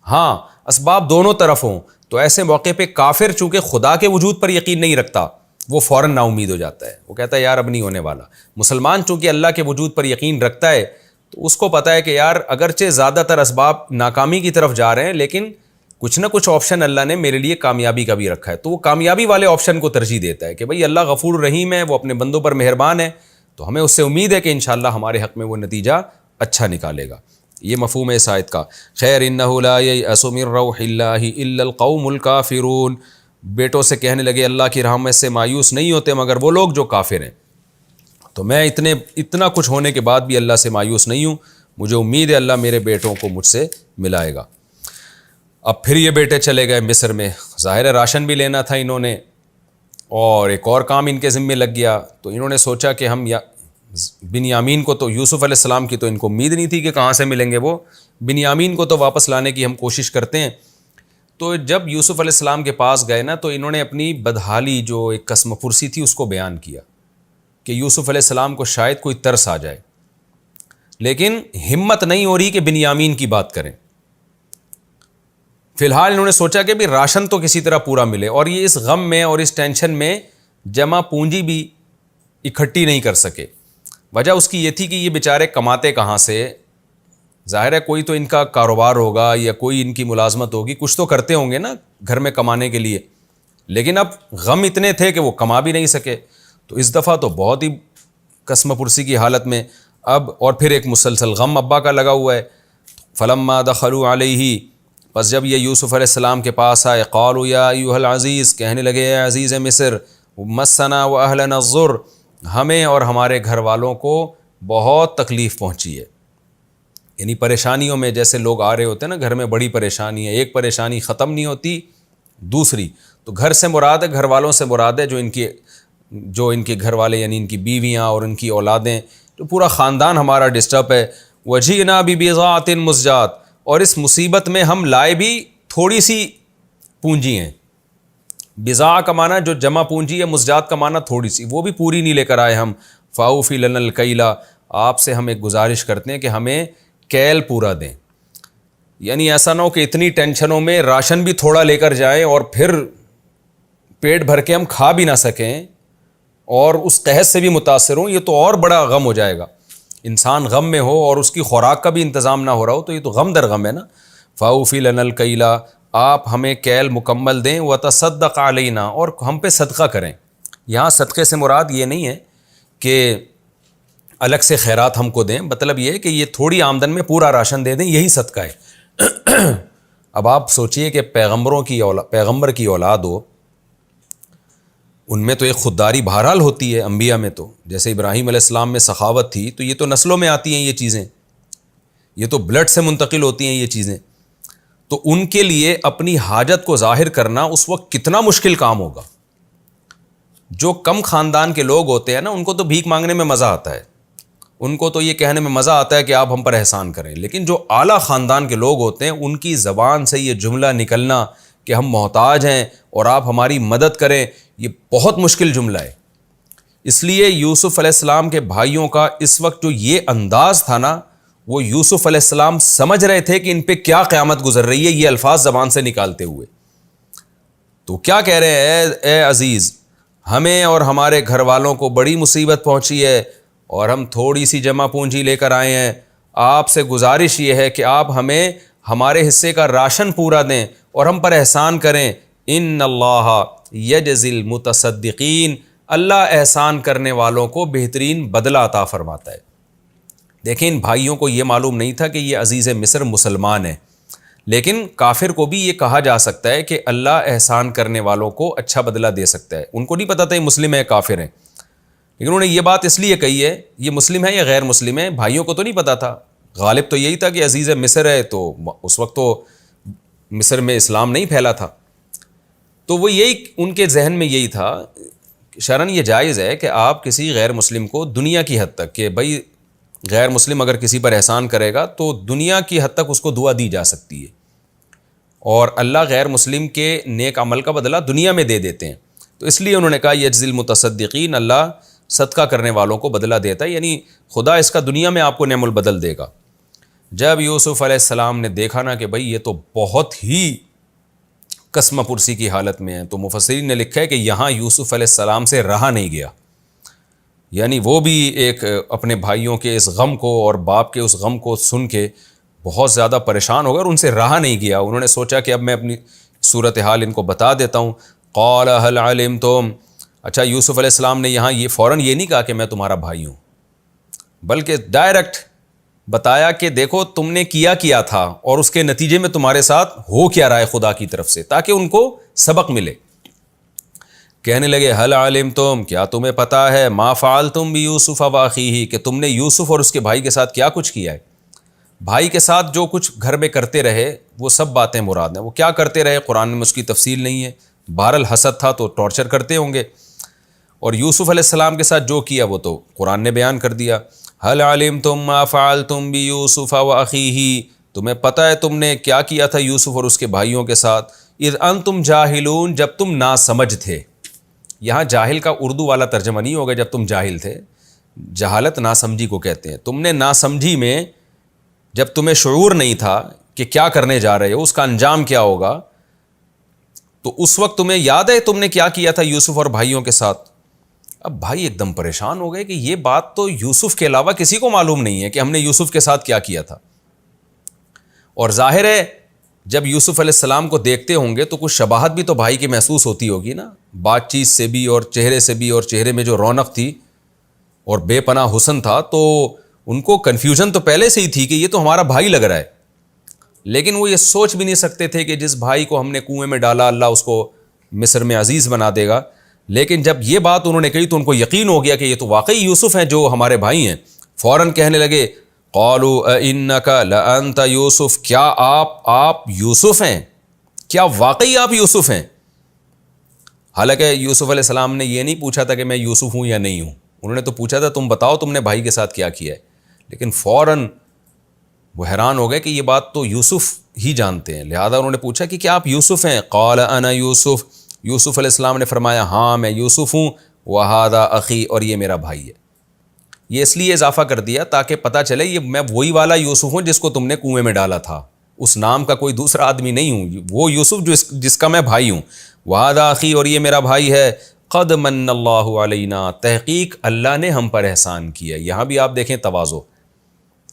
ہاں اسباب دونوں طرف ہوں تو ایسے موقع پہ کافر چونکہ خدا کے وجود پر یقین نہیں رکھتا وہ فوراً نا امید ہو جاتا ہے, وہ کہتا ہے یار اب نہیں ہونے والا. مسلمان چونکہ اللہ کے وجود پر یقین رکھتا ہے تو اس کو پتہ ہے کہ یار اگرچہ زیادہ تر اسباب ناکامی کی طرف جا رہے ہیں لیکن کچھ نہ کچھ آپشن اللہ نے میرے لیے کامیابی کا بھی رکھا ہے, تو وہ کامیابی والے آپشن کو ترجیح دیتا ہے کہ بھئی اللہ غفور رحیم ہے, وہ اپنے بندوں پر مہربان ہے, تو ہمیں اس سے امید ہے کہ انشاءاللہ ہمارے حق میں وہ نتیجہ اچھا نکالے گا. یہ مفہوم ہے اس آیت کا. خیر انہ لا ییأس من روح اللہ الا القوم الکافرون, بیٹوں سے کہنے لگے اللہ کی رحمت سے مایوس نہیں ہوتے مگر وہ لوگ جو کافر ہیں. تو میں اتنا کچھ ہونے کے بعد بھی اللہ سے مایوس نہیں ہوں, مجھے امید ہے اللہ میرے بیٹوں کو مجھ سے ملائے گا. اب پھر یہ بیٹے چلے گئے مصر میں, ظاہر ہے راشن بھی لینا تھا انہوں نے اور ایک اور کام ان کے ذمے لگ گیا. تو انہوں نے سوچا کہ ہم بنیامین کو, تو یوسف علیہ السلام کی تو ان کو امید نہیں تھی کہ کہاں سے ملیں گے, وہ بنیامین کو تو واپس لانے کی ہم کوشش کرتے ہیں. تو جب یوسف علیہ السلام کے پاس گئے نا تو انہوں نے اپنی بدحالی جو ایک قسم پرسی تھی اس کو بیان کیا کہ یوسف علیہ السلام کو شاید کوئی ترس آ جائے, لیکن ہمت نہیں ہو رہی کہ بنیامین کی بات کریں. فی الحال انہوں نے سوچا کہ بھی راشن تو کسی طرح پورا ملے, اور یہ اس غم میں اور اس ٹینشن میں جمع پونجی بھی اکٹھی نہیں کر سکے. وجہ اس کی یہ تھی کہ یہ بیچارے کماتے کہاں سے, ظاہر ہے کوئی تو ان کا کاروبار ہوگا یا کوئی ان کی ملازمت ہوگی, کچھ تو کرتے ہوں گے نا گھر میں کمانے کے لیے, لیکن اب غم اتنے تھے کہ وہ کما بھی نہیں سکے. تو اس دفعہ تو بہت ہی قسم پرسی کی حالت میں اب, اور پھر ایک مسلسل غم ابا کا لگا ہوا ہے. فلما دخلوا علیہ, پس جب یہ یوسف علیہ السلام کے پاس آئے, قالوا یا ایھا العزیز, کہنے لگے اے عزیز مصر, مسنا واہلنا الضر, ہمیں اور ہمارے گھر والوں کو بہت تکلیف پہنچی ہے. یعنی پریشانیوں میں جیسے لوگ آ رہے ہوتے ہیں نا گھر میں, بڑی پریشانی ہے, ایک پریشانی ختم نہیں ہوتی دوسری. تو گھر سے مراد ہے, گھر والوں سے مراد ہے جو ان کے گھر والے یعنی ان کی بیویاں اور ان کی اولادیں, تو پورا خاندان ہمارا ڈسٹرب ہے. وجینا ببضاعۃ مزجاۃ, اور اس مصیبت میں ہم لائے بھی تھوڑی سی پونجی ہیں. بضاع کا معنی جو جمع پونجی ہے, مزجات کا معنی تھوڑی سی, وہ بھی پوری نہیں لے کر آئے ہم. فاوفی لنا الکیلا, آپ سے ہم ایک گزارش کرتے ہیں کہ ہمیں کیل پورا دیں. یعنی ایسا نہ ہو کہ اتنی ٹینشنوں میں راشن بھی تھوڑا لے کر جائیں اور پھر پیٹ بھر کے ہم کھا بھی نہ سکیں اور اس قحط سے بھی متاثر ہوں, یہ تو اور بڑا غم ہو جائے گا. انسان غم میں ہو اور اس کی خوراک کا بھی انتظام نہ ہو رہا ہو تو یہ تو غم در غم ہے نا. فاوفی لنا الکیلا, آپ ہمیں کیل مکمل دیں. وتصدق علینا, اور ہم پہ صدقہ کریں. یہاں صدقے سے مراد یہ نہیں ہے کہ الگ سے خیرات ہم کو دیں, مطلب یہ ہے کہ یہ تھوڑی آمدن میں پورا راشن دے دیں, یہی صدقہ ہے. اب آپ سوچئے کہ پیغمبر کی اولاد ہو, ان میں تو ایک خودداری بہرحال ہوتی ہے. انبیاء میں تو جیسے ابراہیم علیہ السلام میں سخاوت تھی, تو یہ تو نسلوں میں آتی ہیں یہ چیزیں, یہ تو بلڈ سے منتقل ہوتی ہیں یہ چیزیں. تو ان کے لیے اپنی حاجت کو ظاہر کرنا اس وقت کتنا مشکل کام ہوگا. جو کم خاندان کے لوگ ہوتے ہیں نا, ان کو تو بھیک مانگنے میں مزہ آتا ہے, ان کو تو یہ کہنے میں مزہ آتا ہے کہ آپ ہم پر احسان کریں. لیکن جو اعلیٰ خاندان کے لوگ ہوتے ہیں, ان کی زبان سے یہ جملہ نکلنا کہ ہم محتاج ہیں اور آپ ہماری مدد کریں, یہ بہت مشکل جملہ ہے. اس لیے یوسف علیہ السلام کے بھائیوں کا اس وقت جو یہ انداز تھا نا, وہ یوسف علیہ السلام سمجھ رہے تھے کہ ان پہ کیا قیامت گزر رہی ہے یہ الفاظ زبان سے نکالتے ہوئے. تو کیا کہہ رہے ہیں, اے عزیز, ہمیں اور ہمارے گھر والوں کو بڑی مصیبت پہنچی ہے اور ہم تھوڑی سی جمع پونجی لے کر آئے ہیں. آپ سے گزارش یہ ہے کہ آپ ہمیں ہمارے حصے کا راشن پورا دیں اور ہم پر احسان کریں. ان اللہ یجزی المتصدقین, اللہ احسان کرنے والوں کو بہترین بدلہ عطا فرماتا ہے. دیکھیں ان بھائیوں کو یہ معلوم نہیں تھا کہ یہ عزیز مصر مسلمان ہے, لیکن کافر کو بھی یہ کہا جا سکتا ہے کہ اللہ احسان کرنے والوں کو اچھا بدلہ دے سکتا ہے. ان کو نہیں پتہ تھا یہ مسلم ہے کافر ہیں, لیکن انہوں نے یہ بات اس لیے کہی ہے، یہ مسلم ہے یا غیر مسلم ہے، بھائیوں کو تو نہیں پتا تھا، غالب تو یہی تھا کہ عزیز مصر ہے، تو اس وقت تو مصر میں اسلام نہیں پھیلا تھا، تو وہ یہی ان کے ذہن میں یہی تھا. شرعاً یہ جائز ہے کہ آپ کسی غیر مسلم کو دنیا کی حد تک، کہ بھائی غیر مسلم اگر کسی پر احسان کرے گا تو دنیا کی حد تک اس کو دعا دی جا سکتی ہے، اور اللہ غیر مسلم کے نیک عمل کا بدلہ دنیا میں دے دیتے ہیں. تو اس لیے انہوں نے کہا یجزی المتصدقین، اللہ صدقہ کرنے والوں کو بدلہ دیتا ہے، یعنی خدا اس کا دنیا میں آپ کو نعم البدل دے گا. جب یوسف علیہ السلام نے دیکھا نا کہ بھئی یہ تو بہت ہی قسم پرسی کی حالت میں ہے، تو مفسرین نے لکھا ہے کہ یہاں یوسف علیہ السلام سے رہا نہیں گیا، یعنی وہ بھی ایک اپنے بھائیوں کے اس غم کو اور باپ کے اس غم کو سن کے بہت زیادہ پریشان ہو گئے اور ان سے رہا نہیں گیا. انہوں نے سوچا کہ اب میں اپنی صورتحال ان کو بتا دیتا ہوں. قال هل علمتم، اچھا یوسف علیہ السلام نے یہاں یہ فوراً یہ نہیں کہا کہ میں تمہارا بھائی ہوں، بلکہ ڈائریکٹ بتایا کہ دیکھو تم نے کیا تھا اور اس کے نتیجے میں تمہارے ساتھ ہو کیا رہا ہے خدا کی طرف سے، تاکہ ان کو سبق ملے. کہنے لگے حل علمتم، کیا تمہیں پتہ ہے ما فعلتم بیوسف واخیہ، کہ تم نے یوسف اور اس کے بھائی کے ساتھ کیا کچھ کیا ہے. بھائی کے ساتھ جو کچھ گھر میں کرتے رہے وہ سب باتیں مراد ہیں. وہ کیا کرتے رہے قرآن میں اس کی تفصیل نہیں ہے، بہرحال حسد تھا تو ٹارچر کرتے ہوں گے. اور یوسف علیہ السلام کے ساتھ جو کیا وہ تو قرآن نے بیان کر دیا. حل علمتم ما فعلتم بیوسف واخیہ، تمہیں پتہ ہے تم نے کیا کیا تھا یوسف اور اس کے بھائیوں کے ساتھ. اذ انتم جاہلون، جب تم ناسمجھ تھے. یہاں جاہل کا اردو والا ترجمہ نہیں ہوگا جب تم جاہل تھے، جہالت ناسمجھی کو کہتے ہیں. تم نے ناسمجھی میں جب تمہیں شعور نہیں تھا کہ کیا کرنے جا رہے ہو، اس کا انجام کیا ہوگا، تو اس وقت تمہیں یاد ہے تم نے کیا کیا تھا یوسف اور بھائیوں کے ساتھ. اب بھائی ایک دم پریشان ہو گئے کہ یہ بات تو یوسف کے علاوہ کسی کو معلوم نہیں ہے کہ ہم نے یوسف کے ساتھ کیا کیا تھا. اور ظاہر ہے جب یوسف علیہ السلام کو دیکھتے ہوں گے تو کچھ شباہت بھی تو بھائی کی محسوس ہوتی ہوگی نا، بات چیت سے بھی اور چہرے سے بھی، اور چہرے میں جو رونق تھی اور بے پناہ حسن تھا، تو ان کو کنفیوژن تو پہلے سے ہی تھی کہ یہ تو ہمارا بھائی لگ رہا ہے. لیکن وہ یہ سوچ بھی نہیں سکتے تھے کہ جس بھائی کو ہم نے کنویں میں ڈالا اللہ اس کو مصر میں عزیز بنا دے گا. لیکن جب یہ بات انہوں نے کہی تو ان کو یقین ہو گیا کہ یہ تو واقعی یوسف ہیں جو ہمارے بھائی ہیں. فوراً کہنے لگے قالوا اِنَّكَ لَأَنْتَ یوسف، کیا آپ یوسف ہیں، کیا واقعی آپ یوسف ہیں. حالانکہ یوسف علیہ السلام نے یہ نہیں پوچھا تھا کہ میں یوسف ہوں یا نہیں ہوں، انہوں نے تو پوچھا تھا تم بتاؤ تم نے بھائی کے ساتھ کیا کیا ہے. لیکن فوراً وہ حیران ہو گئے کہ یہ بات تو یوسف ہی جانتے ہیں، لہذا انہوں نے پوچھا کہ کیا آپ یوسف ہیں. قال انا یوسف، یوسف علیہ السلام نے فرمایا ہاں میں یوسف ہوں، وہذا اخی، اور یہ میرا بھائی ہے. یہ اس لیے اضافہ کر دیا تاکہ پتہ چلے یہ میں وہی والا یوسف ہوں جس کو تم نے کنویں میں ڈالا تھا، اس نام کا کوئی دوسرا آدمی نہیں ہوں، وہ یوسف جس کا میں بھائی ہوں. وہذا اخی، اور یہ میرا بھائی ہے. قد من اللہ علینا، تحقیق اللہ نے ہم پر احسان کیا. یہاں بھی آپ دیکھیں تواضع،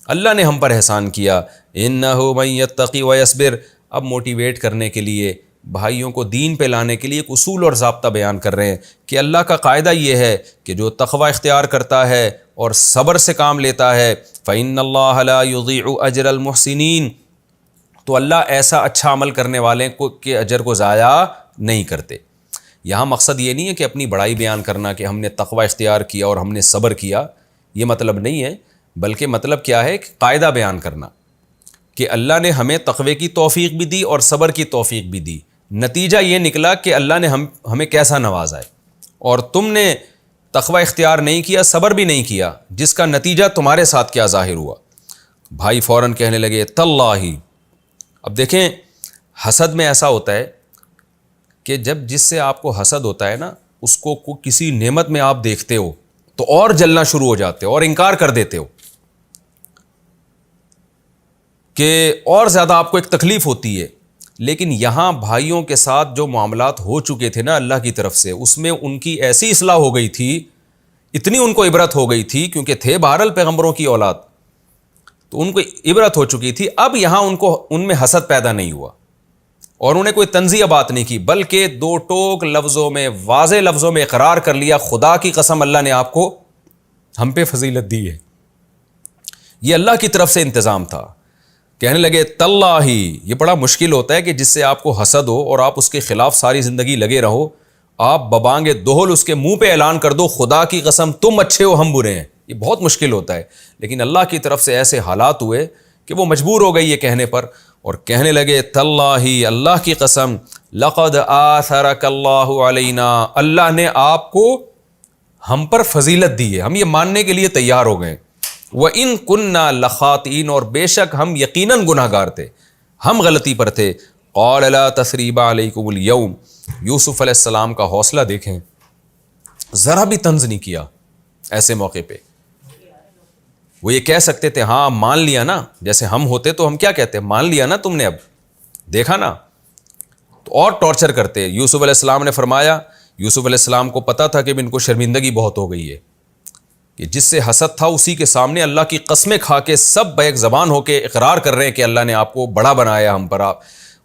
اللہ نے ہم پر احسان کیا. انہ من یتقی ویصبر، اب موٹیویٹ کرنے کے لیے بھائیوں کو دین پہ لانے کے لیے ایک اصول اور ضابطہ بیان کر رہے ہیں کہ اللہ کا قاعدہ یہ ہے کہ جو تقوی اختیار کرتا ہے اور صبر سے کام لیتا ہے فإن اللہ لا یضیع اجر المحسنین، تو اللہ ایسا اچھا عمل کرنے والے کو کے اجر کو ضائع نہیں کرتے. یہاں مقصد یہ نہیں ہے کہ اپنی بڑائی بیان کرنا کہ ہم نے تقوی اختیار کیا اور ہم نے صبر کیا، یہ مطلب نہیں ہے، بلکہ مطلب کیا ہے کہ قاعدہ بیان کرنا کہ اللہ نے ہمیں تقوی کی توفیق بھی دی اور صبر کی توفیق بھی دی. نتیجہ یہ نکلا کہ اللہ نے ہمیں کیسا نوازا ہے، اور تم نے تقوی اختیار نہیں کیا، صبر بھی نہیں کیا، جس کا نتیجہ تمہارے ساتھ کیا ظاہر ہوا. بھائی فوراً کہنے لگے تاللہ. اب دیکھیں حسد میں ایسا ہوتا ہے کہ جب جس سے آپ کو حسد ہوتا ہے نا، اس کو کسی نعمت میں آپ دیکھتے ہو تو اور جلنا شروع ہو جاتے ہو اور انکار کر دیتے ہو کہ اور زیادہ آپ کو ایک تکلیف ہوتی ہے. لیکن یہاں بھائیوں کے ساتھ جو معاملات ہو چکے تھے نا اللہ کی طرف سے، اس میں ان کی ایسی اصلاح ہو گئی تھی، اتنی ان کو عبرت ہو گئی تھی، کیونکہ تھے بہرحال پیغمبروں کی اولاد، تو ان کو عبرت ہو چکی تھی. اب یہاں ان میں حسد پیدا نہیں ہوا اور انہیں کوئی تنزیہ بات نہیں کی، بلکہ دو ٹوک لفظوں میں، واضح لفظوں میں اقرار کر لیا خدا کی قسم اللہ نے آپ کو ہم پہ فضیلت دی ہے، یہ اللہ کی طرف سے انتظام تھا. کہنے لگے تاللہ. یہ بڑا مشکل ہوتا ہے کہ جس سے آپ کو حسد ہو اور آپ اس کے خلاف ساری زندگی لگے رہو، آپ ببانگ دہل اس کے منہ پہ اعلان کر دو خدا کی قسم تم اچھے ہو ہم برے ہیں، یہ بہت مشکل ہوتا ہے، لیکن اللہ کی طرف سے ایسے حالات ہوئے کہ وہ مجبور ہو گئی یہ کہنے پر، اور کہنے لگے تاللہ اللہ کی قسم لقد آثرک اللہ علینا، اللہ نے آپ کو ہم پر فضیلت دی ہے، ہم یہ ماننے کے لیے تیار ہو گئے، وَإِن كُنَّا لَخَاطِئِينَ، اور بے شک ہم یقیناً گناہ گار تھے، ہم غلطی پر تھے۔ قَالَ لَا تَثْرِيبَ عَلَيْكُمُ الْيَوْمَ، یوسف علیہ السلام کا حوصلہ دیکھیں، ذرا بھی طنز نہیں کیا ایسے موقع پہ۔ وہ یہ کہہ سکتے تھے ہاں مان لیا نا، جیسے ہم ہوتے تو ہم کیا کہتے، مان لیا نا تم نے، اب دیکھا نا، تو اور ٹارچر کرتے۔ یوسف علیہ السلام نے فرمایا، یوسف علیہ السلام کو پتہ تھا کہ ان کو شرمندگی بہت ہو گئی ہے، کہ جس سے حسد تھا اسی کے سامنے اللہ کی قسمیں کھا کے سب بیک زبان ہو کے اقرار کر رہے ہیں کہ اللہ نے آپ کو بڑا بنایا ہم پر، آپ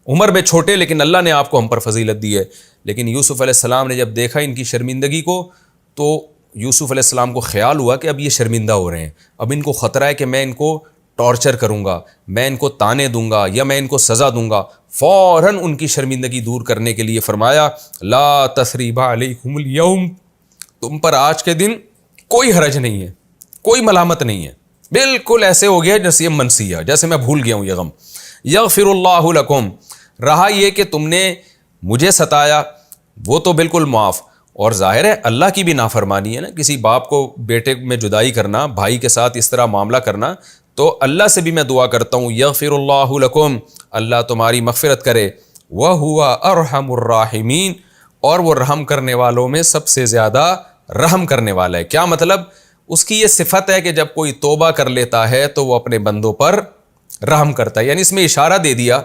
عمر میں چھوٹے لیکن اللہ نے آپ کو ہم پر فضیلت دی ہے۔ لیکن یوسف علیہ السلام نے جب دیکھا ان کی شرمندگی کو، تو یوسف علیہ السلام کو خیال ہوا کہ اب یہ شرمندہ ہو رہے ہیں، اب ان کو خطرہ ہے کہ میں ان کو ٹارچر کروں گا، میں ان کو تانے دوں گا یا میں ان کو سزا دوں گا۔ فوراً ان کی شرمندگی دور کرنے کے لیے فرمایا لا تثریب علیکم اليوم، تم پر آج کے دن کوئی حرج نہیں ہے، کوئی ملامت نہیں ہے، بالکل ایسے ہو گیا جیسے منسیہ، جیسے میں بھول گیا ہوں یہ غم۔ یغفر اللہ لکم، رہا یہ کہ تم نے مجھے ستایا وہ تو بالکل معاف، اور ظاہر ہے اللہ کی بھی نافرمانی ہے نا، کسی باپ کو بیٹے میں جدائی کرنا، بھائی کے ساتھ اس طرح معاملہ کرنا، تو اللہ سے بھی میں دعا کرتا ہوں یغفر اللہ لکم، اللہ تمہاری مغفرت کرے، وَهُوَ أَرْحَمُ الرَّاحِمِينَ، اور وہ رحم کرنے والوں میں سب سے زیادہ رحم کرنے والا ہے۔ کیا مطلب؟ اس کی یہ صفت ہے کہ جب کوئی توبہ کر لیتا ہے تو وہ اپنے بندوں پر رحم کرتا ہے، یعنی اس میں اشارہ دے دیا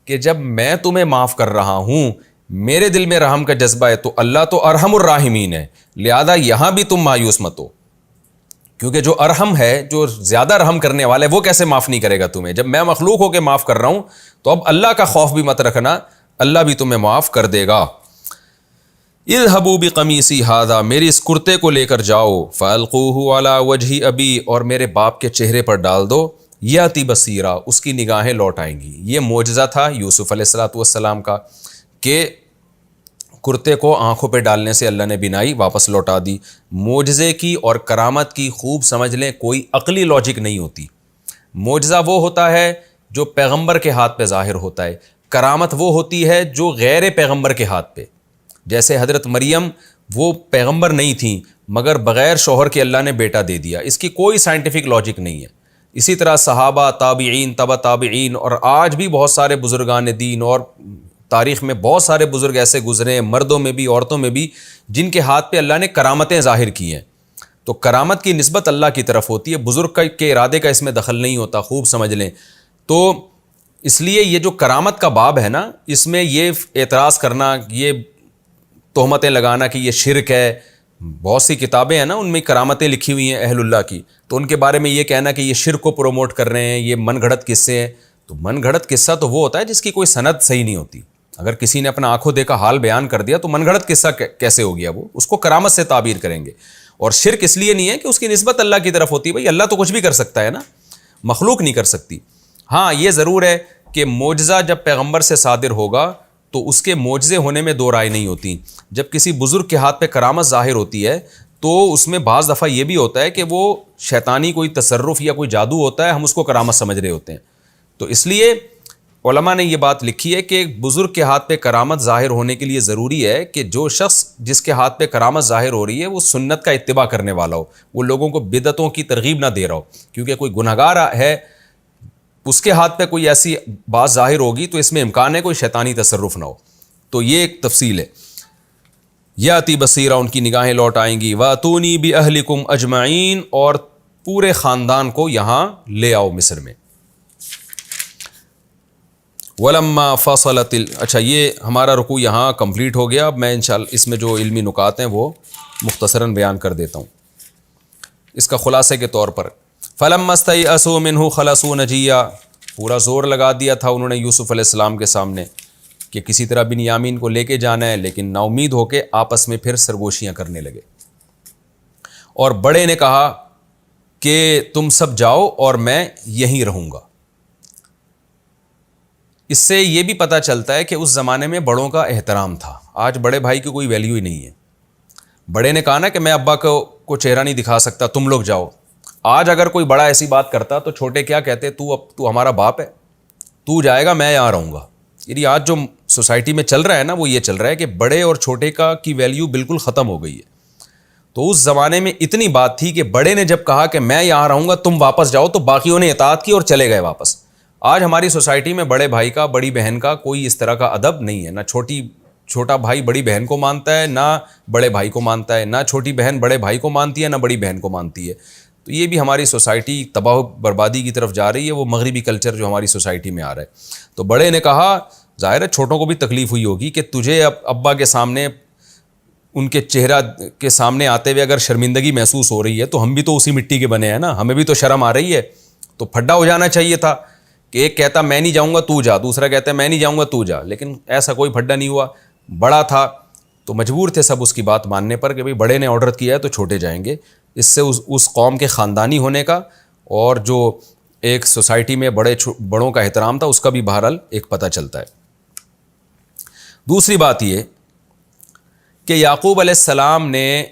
کہ جب میں تمہیں معاف کر رہا ہوں، میرے دل میں رحم کا جذبہ ہے، تو اللہ تو ارحم الراحمین ہے، لہذا یہاں بھی تم مایوس مت ہو، کیونکہ جو ارحم ہے، جو زیادہ رحم کرنے والا ہے، وہ کیسے معاف نہیں کرے گا تمہیں؟ جب میں مخلوق ہو کے معاف کر رہا ہوں تو اب اللہ کا خوف بھی مت رکھنا، اللہ بھی تمہیں معاف کر دے گا۔ اذهبوا بقمیصی ھذا، میری اس کرتے کو لے کر جاؤ، فالقوہ علی وجہ ابی، اور میرے باپ کے چہرے پر ڈال دو، یاتی بصیرا، اس کی نگاہیں لوٹ آئیں گی۔ یہ معجزہ تھا یوسف علیہ السلام کا کہ کرتے کو آنکھوں پہ ڈالنے سے اللہ نے بینائی واپس لوٹا دی۔ معجزے کی اور کرامت کی خوب سمجھ لیں کوئی عقلی لاجک نہیں ہوتی۔ معجزہ وہ ہوتا ہے جو پیغمبر کے ہاتھ پہ ظاہر ہوتا ہے، کرامت وہ ہوتی ہے جو غیر پیغمبر کے ہاتھ پہ، جیسے حضرت مریم وہ پیغمبر نہیں تھیں مگر بغیر شوہر کے اللہ نے بیٹا دے دیا، اس کی کوئی سائنٹیفک لاجک نہیں ہے۔ اسی طرح صحابہ، تابعین، تبع تابعین، اور آج بھی بہت سارے بزرگان دین اور تاریخ میں بہت سارے بزرگ ایسے گزرے ہیں، مردوں میں بھی عورتوں میں بھی، جن کے ہاتھ پہ اللہ نے کرامتیں ظاہر کی ہیں۔ تو کرامت کی نسبت اللہ کی طرف ہوتی ہے، بزرگ کے ارادے کا اس میں دخل نہیں ہوتا، خوب سمجھ لیں۔ تو اس لیے یہ جو کرامت کا باب ہے نا، اس میں یہ اعتراض کرنا، یہ تہمتیں لگانا کہ یہ شرک ہے، بہت سی کتابیں ہیں نا ان میں کرامتیں لکھی ہوئی ہیں اہل اللہ کی، تو ان کے بارے میں یہ کہنا کہ یہ شرک کو پروموٹ کر رہے ہیں، یہ من گھڑت قصے ہیں، تو من گھڑت قصہ تو وہ ہوتا ہے جس کی کوئی سند صحیح نہیں ہوتی۔ اگر کسی نے اپنا آنکھوں دیکھا حال بیان کر دیا تو من گھڑت قصہ کیسے ہو گیا؟ وہ اس کو کرامت سے تعبیر کریں گے۔ اور شرک اس لیے نہیں ہے کہ اس کی نسبت اللہ کی طرف ہوتی ہے، بھائی اللہ تو کچھ بھی کر سکتا ہے نا، مخلوق نہیں کر سکتی۔ ہاں یہ ضرور ہے کہ معجزہ جب پیغمبر سے صادر ہوگا تو اس کے معجزے ہونے میں دو رائے نہیں ہوتی۔ جب کسی بزرگ کے ہاتھ پہ کرامت ظاہر ہوتی ہے تو اس میں بعض دفعہ یہ بھی ہوتا ہے کہ وہ شیطانی کوئی تصرف یا کوئی جادو ہوتا ہے، ہم اس کو کرامت سمجھ رہے ہوتے ہیں۔ تو اس لیے علماء نے یہ بات لکھی ہے کہ ایک بزرگ کے ہاتھ پہ کرامت ظاہر ہونے کے لیے ضروری ہے کہ جو شخص جس کے ہاتھ پہ کرامت ظاہر ہو رہی ہے وہ سنت کا اتباع کرنے والا ہو، وہ لوگوں کو بدعتوں کی ترغیب نہ دے رہا ہو، کیونکہ کوئی گنہگار ہے اس کے ہاتھ پہ کوئی ایسی بات ظاہر ہوگی تو اس میں امکان ہے کوئی شیطانی تصرف نہ ہو۔ تو یہ ایک تفصیل ہے۔ یاتی بصیرہ، ان کی نگاہیں لوٹ آئیں گی، واتونی باہلکم اجمعین، اور پورے خاندان کو یہاں لے آؤ مصر میں۔ ولما فصلت اچھا یہ ہمارا رکوع یہاں کمپلیٹ ہو گیا۔ اب میں انشاءاللہ اس میں جو علمی نکات ہیں وہ مختصراً بیان کر دیتا ہوں اس کا خلاصے کے طور پر۔ فلما استيئسوا منه خلصوا نجيا، پورا زور لگا دیا تھا انہوں نے یوسف علیہ السلام کے سامنے کہ کسی طرح بنیامین کو لے کے جانا ہے، لیکن نا امید ہو کے آپس میں پھر سرگوشیاں کرنے لگے۔ اور بڑے نے کہا کہ تم سب جاؤ اور میں یہیں رہوں گا۔ اس سے یہ بھی پتہ چلتا ہے کہ اس زمانے میں بڑوں کا احترام تھا، آج بڑے بھائی کی کوئی ویلیو ہی نہیں ہے. بڑے نے کہا نا کہ میں ابا کو چہرہ نہیں دکھا سکتا, تم لوگ جاؤ. آج اگر کوئی بڑا ایسی بات کرتا تو چھوٹے کیا کہتے, تو ہمارا باپ ہے, تو جائے گا, میں یہاں رہوں گا. یعنی آج جو سوسائٹی میں چل رہا ہے نا وہ یہ چل رہا ہے کہ بڑے اور چھوٹے کی ویلیو بالکل ختم ہو گئی ہے. تو اس زمانے میں اتنی بات تھی کہ بڑے نے جب کہا کہ میں یہاں رہوں گا, تم واپس جاؤ, تو باقیوں نے اطاعت کی اور چلے گئے واپس. آج ہماری سوسائٹی میں بڑے بھائی کا, بڑی بہن کا کوئی اس طرح کا ادب نہیں ہے. نہ چھوٹا بھائی بڑی بہن کو مانتا ہے, نہ بڑے بھائی کو مانتا ہے, نہ چھوٹی بہن بڑے بھائی کو مانتی ہے, نہ بڑی بہن کو مانتی ہے. تو یہ بھی ہماری سوسائٹی تباہ بربادی کی طرف جا رہی ہے, وہ مغربی کلچر جو ہماری سوسائٹی میں آ رہا ہے. تو بڑے نے کہا, ظاہر ہے چھوٹوں کو بھی تکلیف ہوئی ہوگی کہ تجھے ابا کے سامنے, ان کے چہرہ کے سامنے آتے ہوئے اگر شرمندگی محسوس ہو رہی ہے, تو ہم بھی تو اسی مٹی کے بنے ہیں نا, ہمیں بھی تو شرم آ رہی ہے. تو پھڈا ہو جانا چاہیے تھا کہ ایک کہتا میں نہیں جاؤں گا تو جا, دوسرا کہتا ہے میں نہیں جاؤں گا تو جا. لیکن ایسا کوئی پھڈا نہیں ہوا. بڑا تھا تو مجبور تھے سب اس کی بات ماننے پر کہ بھئی بڑے نے آرڈر کیا ہے تو چھوٹے جائیں گے. اس سے اس قوم کے خاندانی ہونے کا اور جو ایک سوسائٹی میں بڑوں کا احترام تھا اس کا بھی بہرحال ایک پتہ چلتا ہے. دوسری بات یہ کہ یعقوب علیہ السلام نے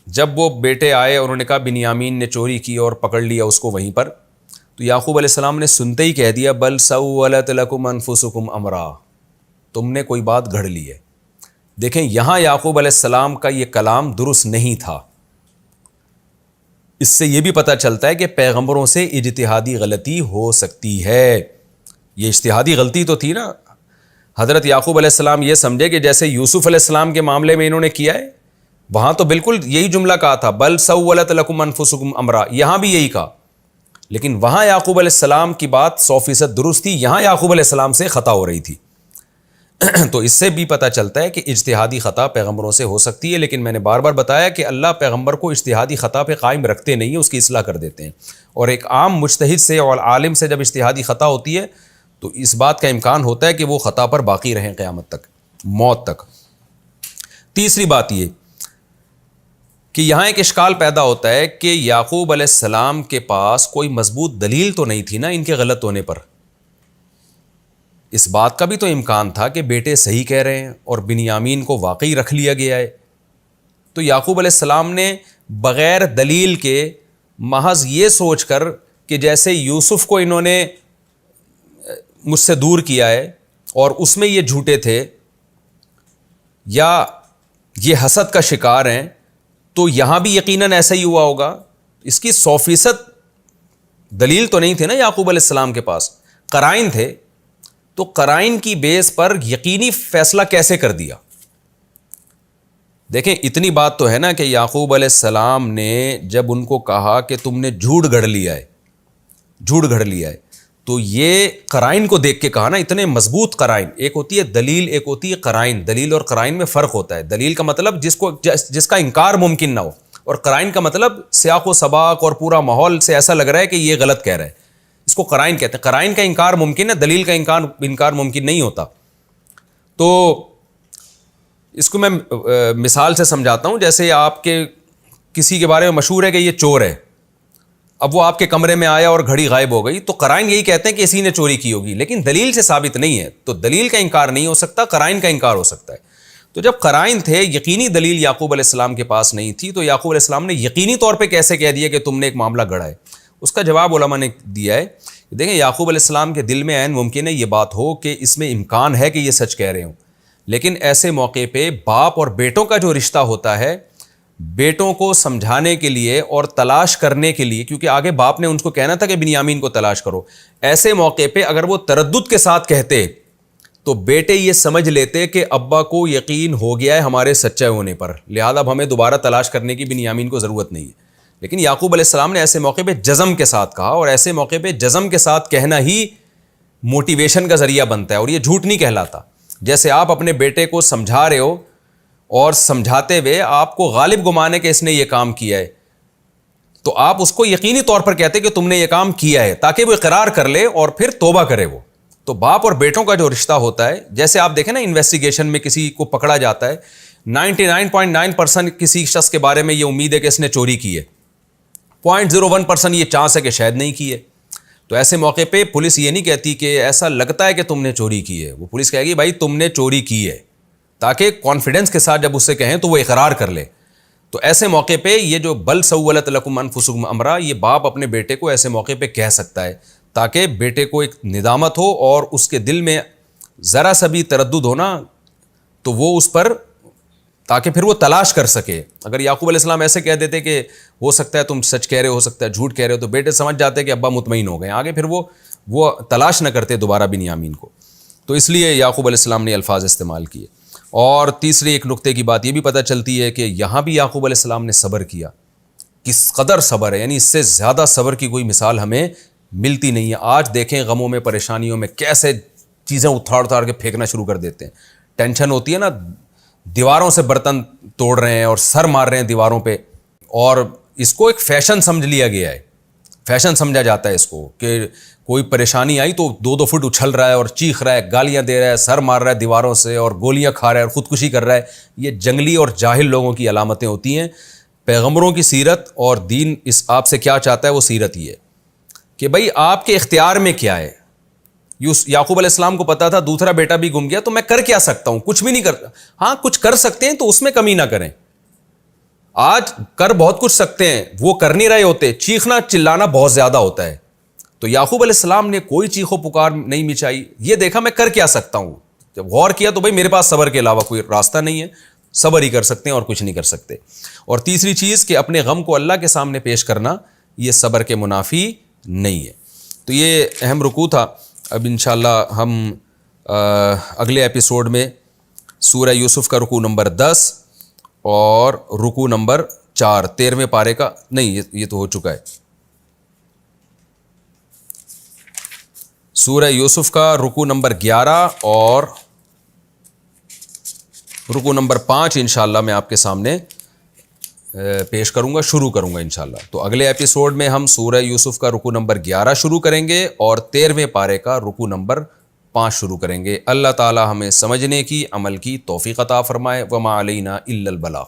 جب وہ بیٹے آئے اور انہوں نے کہا بنیامین نے چوری کی اور پکڑ لیا اس کو وہیں پر, تو یعقوب علیہ السلام نے سنتے ہی کہہ دیا بل سولت لکم انفسکم امرا, تم نے کوئی بات گھڑ لی ہے. دیکھیں یہاں یعقوب علیہ السلام کا یہ کلام درست نہیں تھا. اس سے یہ بھی پتہ چلتا ہے کہ پیغمبروں سے اجتہادی غلطی ہو سکتی ہے. یہ اجتہادی غلطی تو تھی نا. حضرت یعقوب علیہ السلام یہ سمجھے کہ جیسے یوسف علیہ السلام کے معاملے میں انہوں نے کیا ہے, وہاں تو بالکل یہی جملہ کہا تھا بل سولت لکم انفسکم امرا, یہاں بھی یہی کہا. لیکن وہاں یعقوب علیہ السلام کی بات 100% درست تھی, یہاں یعقوب علیہ السلام سے خطا ہو رہی تھی. تو اس سے بھی پتہ چلتا ہے کہ اجتہادی خطا پیغمبروں سے ہو سکتی ہے. لیکن میں نے بار بار بتایا کہ اللہ پیغمبر کو اجتہادی خطا پہ قائم رکھتے نہیں ہیں, اس کی اصلاح کر دیتے ہیں. اور ایک عام مجتہد سے اور عالم سے جب اجتہادی خطا ہوتی ہے تو اس بات کا امکان ہوتا ہے کہ وہ خطا پر باقی رہیں قیامت تک, موت تک. تیسری بات یہ کہ یہاں ایک اشکال پیدا ہوتا ہے کہ یعقوب علیہ السلام کے پاس کوئی مضبوط دلیل تو نہیں تھی نا ان کے غلط ہونے پر. اس بات کا بھی تو امکان تھا کہ بیٹے صحیح کہہ رہے ہیں اور بنیامین کو واقعی رکھ لیا گیا ہے. تو یعقوب علیہ السلام نے بغیر دلیل کے محض یہ سوچ کر کہ جیسے یوسف کو انہوں نے مجھ سے دور کیا ہے اور اس میں یہ جھوٹے تھے یا یہ حسد کا شکار ہیں, تو یہاں بھی یقیناً ایسا ہی ہوا ہوگا. اس کی 100% دلیل تو نہیں تھی نا یعقوب علیہ السلام کے پاس, قرائن تھے. تو قرائن کی بیس پر یقینی فیصلہ کیسے کر دیا؟ دیکھیں اتنی بات تو ہے نا کہ یعقوب علیہ السلام نے جب ان کو کہا کہ تم نے جھوٹ گھڑ لیا ہے, تو یہ قرائن کو دیکھ کے کہا نا, اتنے مضبوط قرائن. ایک ہوتی ہے دلیل, ایک ہوتی ہے قرائن. دلیل اور قرائن میں فرق ہوتا ہے. دلیل کا مطلب جس کا انکار ممکن نہ ہو, اور قرائن کا مطلب سیاق و سباق اور پورا ماحول سے ایسا لگ رہا ہے کہ یہ غلط کہہ رہا ہے. اس کو قرائن کہتے ہیں. قرائن کا انکار ممکن ہے, دلیل کا انکار ممکن نہیں ہوتا. تو اس کو میں مثال سے سمجھاتا ہوں. جیسے آپ کے کسی کے بارے میں مشہور ہے کہ یہ چور ہے, اب وہ آپ کے کمرے میں آیا اور گھڑی غائب ہو گئی, تو قرائن یہی کہتے ہیں کہ اسی نے چوری کی ہوگی, لیکن دلیل سے ثابت نہیں ہے. تو دلیل کا انکار نہیں ہو سکتا, قرائن کا انکار ہو سکتا ہے. تو جب قرائن تھے, یقینی دلیل یعقوب علیہ السلام کے پاس نہیں تھی, تو یعقوب علیہ السلام نے یقینی طور پہ کیسے کہہ دیا کہ تم نے ایک معاملہ گڑھا ہے؟ اس کا جواب علماء نے دیا ہے. دیکھیں یعقوب علیہ السلام کے دل میں عین ممکن ہے یہ بات ہو کہ اس میں امکان ہے کہ یہ سچ کہہ رہے ہوں, لیکن ایسے موقع پہ باپ اور بیٹوں کا جو رشتہ ہوتا ہے, بیٹوں کو سمجھانے کے لیے اور تلاش کرنے کے لیے, کیونکہ آگے باپ نے ان کو کہنا تھا کہ بنیامین کو تلاش کرو, ایسے موقع پہ اگر وہ تردد کے ساتھ کہتے تو بیٹے یہ سمجھ لیتے کہ ابا کو یقین ہو گیا ہے ہمارے سچے ہونے پر, لہذا اب ہمیں دوبارہ تلاش کرنے کی بنیامین کو ضرورت نہیں ہے. لیکن یعقوب علیہ السلام نے ایسے موقع پہ جزم کے ساتھ کہا, اور ایسے موقع پہ جزم کے ساتھ کہنا ہی موٹیویشن کا ذریعہ بنتا ہے, اور یہ جھوٹ نہیں کہلاتا. جیسے آپ اپنے بیٹے کو سمجھا رہے ہو اور سمجھاتے ہوئے آپ کو غالب گمانے کہ اس نے یہ کام کیا ہے, تو آپ اس کو یقینی طور پر کہتے کہ تم نے یہ کام کیا ہے, تاکہ وہ اقرار کر لے اور پھر توبہ کرے. وہ تو باپ اور بیٹوں کا جو رشتہ ہوتا ہے, جیسے آپ دیکھیں نا انویسٹیگیشن میں کسی کو پکڑا جاتا ہے, 99.9% کسی شخص کے بارے میں یہ امید ہے کہ اس نے چوری کی ہے, 0.01% یہ چانس ہے کہ شاید نہیں کی ہے. تو ایسے موقع پہ پولیس یہ نہیں کہتی کہ ایسا لگتا ہے کہ تم نے چوری کی ہے, وہ پولیس کہے گی بھائی تم نے چوری کی ہے. تاکہ کانفیڈنس کے ساتھ جب اس سے کہیں تو وہ اقرار کر لے. تو ایسے موقع پہ یہ جو بل سولت لکم انفسکم امرا، یہ باپ اپنے بیٹے کو ایسے موقع پہ کہہ سکتا ہے تاکہ بیٹے کو ایک ندامت ہو اور اس کے دل میں ذرا سا بھی تردد ہونا تو وہ اس پر، تاکہ پھر وہ تلاش کر سکے. اگر یعقوب علیہ السلام ایسے کہہ دیتے کہ ہو سکتا ہے تم سچ کہہ رہے ہو سکتا ہے جھوٹ کہہ رہے ہو، تو بیٹے سمجھ جاتے کہ ابا مطمئن ہو گئے، آگے پھر وہ تلاش نہ کرتے دوبارہ بنیامین کو. تو اس لیے یعقوب علیہ السلام نے الفاظ استعمال کیے. اور تیسری ایک نقطے کی بات یہ بھی پتہ چلتی ہے کہ یہاں بھی یعقوب علیہ السلام نے صبر کیا. کس قدر صبر ہے، یعنی اس سے زیادہ صبر کی کوئی مثال ہمیں ملتی نہیں ہے. آج دیکھیں غموں میں پریشانیوں میں کیسے چیزیں اٹھاڑ کے پھینکنا شروع کر دیتے ہیں. ٹینشن ہوتی ہے نا، دیواروں سے برتن توڑ رہے ہیں اور سر مار رہے ہیں دیواروں پہ، اور اس کو ایک فیشن سمجھ لیا گیا ہے، فیشن سمجھا جاتا ہے اس کو کہ کوئی پریشانی آئی تو 2 فٹ اچھل رہا ہے اور چیخ رہا ہے، گالیاں دے رہا ہے، سر مار رہا ہے دیواروں سے اور گولیاں کھا رہا ہے اور خودکشی کر رہا ہے. یہ جنگلی اور جاہل لوگوں کی علامتیں ہوتی ہیں. پیغمبروں کی سیرت اور دین اس آپ سے کیا چاہتا ہے، وہ سیرت یہ ہے کہ بھائی آپ کے اختیار میں کیا ہے. یعقوب علیہ السلام کو پتا تھا دوسرا بیٹا بھی گم گیا تو میں کر کیا سکتا ہوں، کچھ بھی نہیں کرتا. ہاں کچھ کر سکتے ہیں تو اس میں کمی نہ کریں. آج کر بہت کچھ سکتے ہیں، وہ کر نہیں رہے ہوتے، چیخنا چلانا بہت زیادہ ہوتا ہے. تو یعقوب علیہ السلام نے کوئی چیخو پکار نہیں مچائی، یہ دیکھا میں کر کیا سکتا ہوں. جب غور کیا تو بھائی میرے پاس صبر کے علاوہ کوئی راستہ نہیں ہے، صبر ہی کر سکتے ہیں اور کچھ نہیں کر سکتے. اور تیسری چیز کہ اپنے غم کو اللہ کے سامنے پیش کرنا یہ صبر کے منافی نہیں ہے. تو یہ اہم رکوع تھا. اب انشاءاللہ ہم اگلے ایپیسوڈ میں سورہ یوسف کا رکوع نمبر 10 اور رکوع نمبر 4 13ویں پارے کا، نہیں یہ تو ہو چکا ہے، سورہ یوسف کا رکوع نمبر 11 اور رکوع نمبر 5 انشاءاللہ میں آپ کے سامنے پیش کروں گا، شروع کروں گا انشاءاللہ. تو اگلے ایپیسوڈ میں ہم سورہ یوسف کا رکوع نمبر 11 شروع کریں گے اور 13ویں پارے کا رکوع نمبر 5 شروع کریں گے. اللہ تعالی ہمیں سمجھنے کی، عمل کی توفیق عطا فرمائے. وما علینا الا البلاغ.